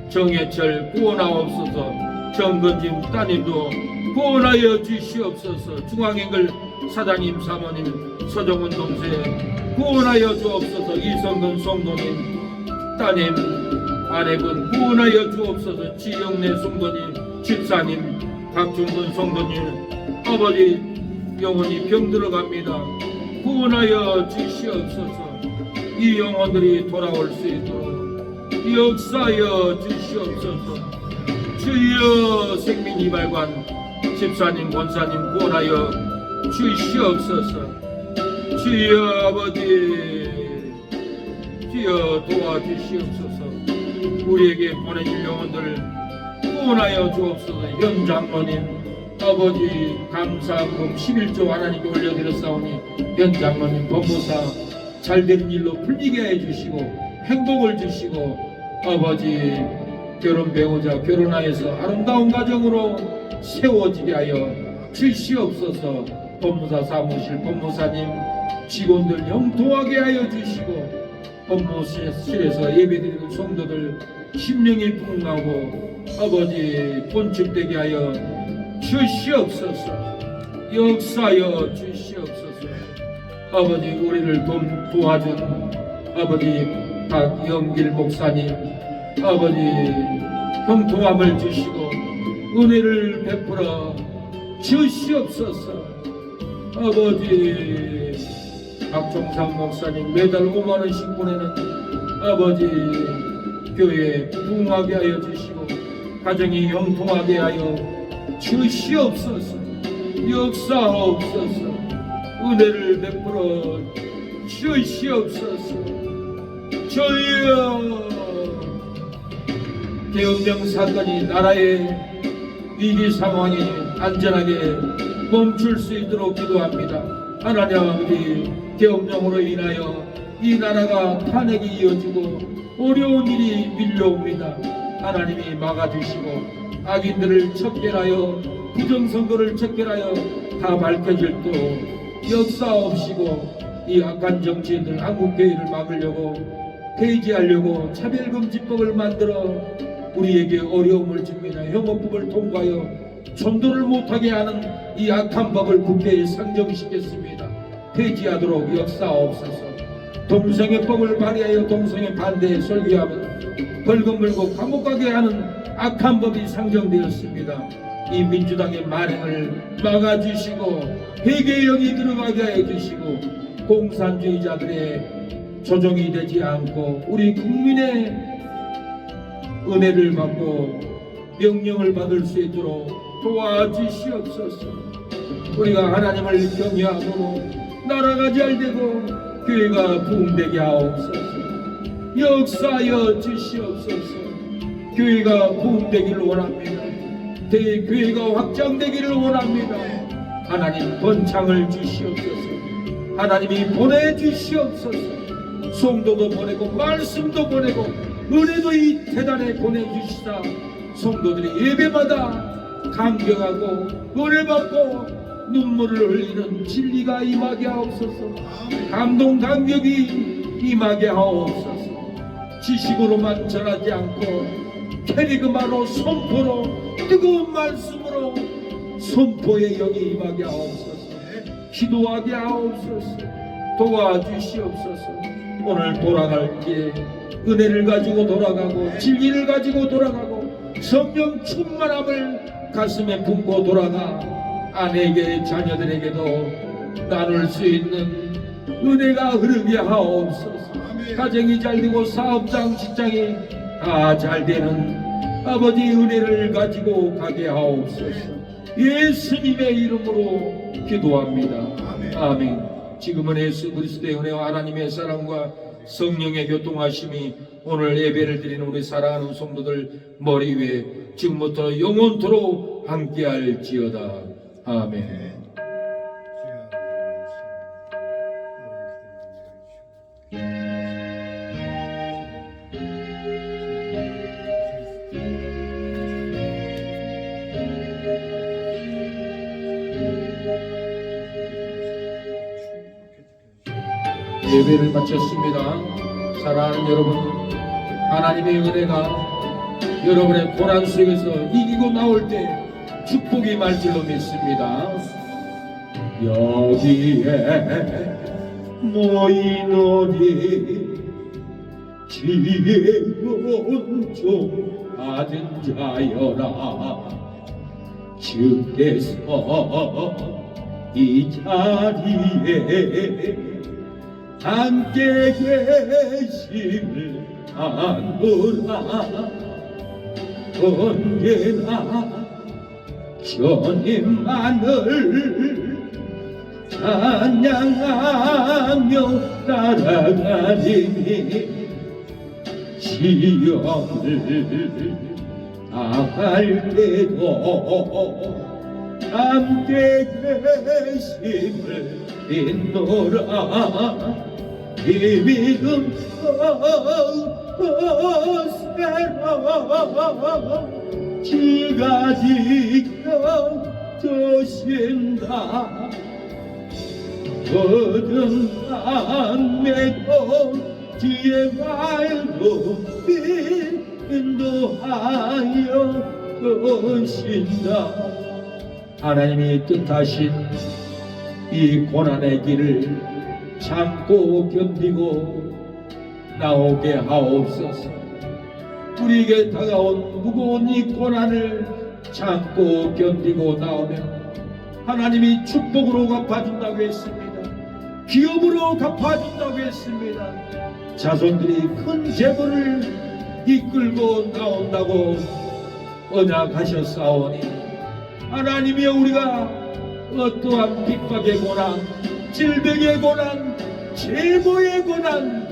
Speaker 1: 정혜철 구원하옵소서. 정근진 따님도 구원하여 주시옵소서. 중앙행글 사장님 사모님 서정훈 동생 구원하여 주옵소서. 이성근 성도님 따님 아내분 구원하여 주옵소서. 지영래 성도님 집사님 박중근 성도님 아버지 영혼이 병들어갑니다. 구원하여 주시옵소서. 이 영혼들이 돌아올 수 있도록 역사하여 주시옵소서. 주여, 생민 이발관 집사님 권사님 구원하여 주시옵소서. 주여, 아버지 주여 도와주시옵소서. 우리에게 보내줄 영혼들 구원하여 주옵소서. 현 장로님 아버지 감사금 11조 하나님께 올려드렸사오니 현 장로님 법무사 잘되는 일로 풀리게 해주시고 행복을 주시고, 아버지 결혼 배우자 결혼하여서 아름다운 가정으로 세워지게 하여 주시옵소서. 법무사 사무실 법무사님 직원들 형통하게 하여 주시고, 법무실에서 예배드리는 성도들 심령이 부흥하고 아버지 본축되게 하여 주시옵소서. 역사하여 주시옵소서. 아버지 우리를 도와준 아버지 박영길 목사님 아버지 형통함을 주시고 은혜를 베풀어 주시옵소서. 아버지 박종상 목사님 매달 5만원씩 보내는 아버지 교회 부흥하게 하여 주시고 가정이 형통하게 하여 주시옵소서. 역사하옵소서. 은혜를 베풀어 주시옵소서. 주여, 계엄령 사건이 나라의 위기 상황이 안전하게 멈출 수 있도록 기도합니다. 하나님 아버지, 계엄령으로 인하여 이 나라가 탄핵이 이어지고 어려운 일이 밀려옵니다. 하나님이 막아주시고 악인들을 척결하여 부정선거를 척결하여 다 밝혀질도록 역사옵시고 이 악한 정치인들 한국교회를 막으려고 폐지하려고 차별금지법을 만들어 우리에게 어려움을 줍니다. 형법을 통과하여 전도를 못하게 하는 이 악한 법을 국회에 상정시켰습니다. 폐지하도록 역사옵소서. 동성애법을 발의하여 동성애 반대에 설교하면 벌금 물고 감옥 가게 하는 악한 법이 상정되었습니다. 이 민주당의 만행을 막아주시고 회개의 영이 들어가게 하여 주시고 공산주의자들의 조종이 되지 않고 우리 국민의 은혜를 받고 명령을 받을 수 있도록 도와주시옵소서. 우리가 하나님을 경외함으로 나라가 잘되고 교회가 부흥되게 하옵소서. 역사하여 주시옵소서. 교회가 부흥되기를 원합니다. 대교회가 확장되기를 원합니다. 하나님 번창을 주시옵소서. 하나님이 보내주시옵소서. 성도도 보내고 말씀도 보내고 은혜도 이 대단에 보내주시다. 성도들이 예배마다 감격하고 은혜 받고 눈물을 흘리는 진리가 임하게 하옵소서. 감동 감격이 임하게 하옵소서. 지식으로만 전하지 않고 캐리그마로 선포로 뜨거운 말씀으로 선포의 영이 임하게 하옵소서. 기도하게 하옵소서. 도와주시옵소서. 오늘 돌아갈 때 은혜를 가지고 돌아가고 진리를 가지고 돌아가고 성령 충만함을 가슴에 품고 돌아가 아내에게 자녀들에게도 나눌 수 있는 은혜가 흐르게 하옵소서. 가정이 잘되고 사업장 직장이 다 잘되는 아버지 은혜를 가지고 가게 하옵소서. 예수님의 이름으로 기도합니다. 아멘. 지금은 예수 그리스도의 은혜와 하나님의 사랑과 성령의 교통하심이 오늘 예배를 드리는 우리 사랑하는 성도들 머리 위에 지금부터 영원토록 함께할지어다. 아멘. 예배를 마쳤습니다. 사랑하는 여러분, 하나님의 은혜가 여러분의 고난 속에서 이기고 나올 때 축복이 말 줄로 믿습니다. 여기에 모인 우리 지혜로운 종 받은 자여라. 주께서 이 자리에 함께 계심을 아노라. 언제나 주님만을 찬양하며 따라가리니 시험을 당할 때도 함께 계심을 믿노라. 이 믿음 거세라. 주가 지켜주신다. 모든 밤에도 주의 말도 인도하여 주신다. 하나님이 뜻하신 이 고난의 길을 참고 견디고 나오게 하옵소서. 우리에게 다가온 무거운 이 고난을 참고 견디고 나오면 하나님이 축복으로 갚아준다고 했습니다. 기업으로 갚아준다고 했습니다. 자손들이 큰 재물을 이끌고 나온다고 언약하셨사오니 하나님이여, 우리가 어떠한 핍박의 고난, 질병의 고난, 재고의 고난,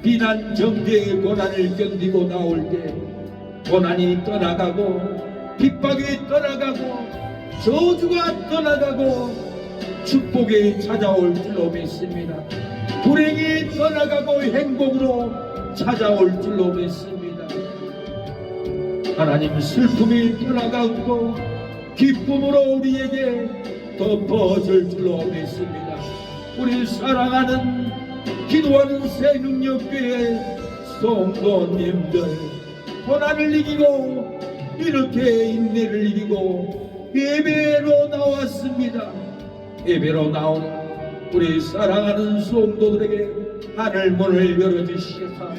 Speaker 1: 비난 정죄의 고난을 견디고 나올 때 고난이 떠나가고 핍박이 떠나가고 저주가 떠나가고 축복이 찾아올 줄로 믿습니다. 불행이 떠나가고 행복으로 찾아올 줄로 믿습니다. 하나님, 슬픔이 떠나가고 기쁨으로 우리에게 덮어줄 줄로 믿습니다. 우리 사랑하는 기도하는 새능력교회 성도님들, 고난을 이기고 이렇게 인내를 이기고 예배로 나왔습니다. 예배로 나온 우리 사랑하는 성도들에게 하늘 문을 열어주시옵소서.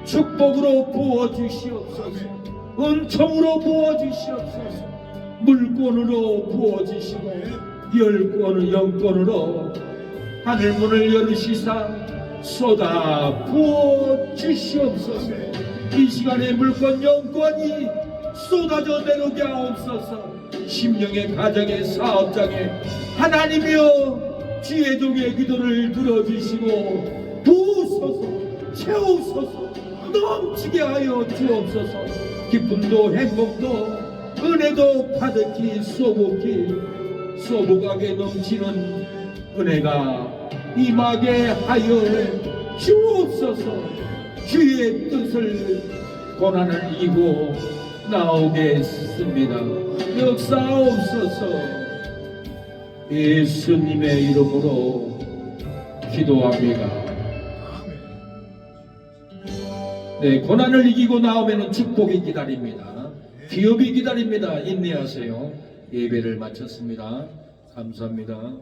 Speaker 1: 축복으로 부어주시옵소서. 은총으로 부어주시옵소서. 물권으로 부어주시고 열권을 영권으로 하늘 문을 열으시사 쏟아 부어주시옵소서. 이 시간에 물권 영권이 쏟아져 내려오게 하옵소서. 심령의 가정의 사업장에 하나님이여, 지혜종의 기도를 들어주시고 부으소서. 채우소서. 넘치게 하여 주옵소서. 기쁨도 행복도 은혜도 가득히 소복하게 넘치는 은혜가 임하게 하여 주옵소서. 주의 뜻을 고난을 이기고 나오겠습니다. 역사옵소서. 예수님의 이름으로 기도합니다. 네, 고난을 이기고 나오면 축복이 기다립니다. 기업이 기다립니다. 인내하세요. 예배를 마쳤습니다. 감사합니다.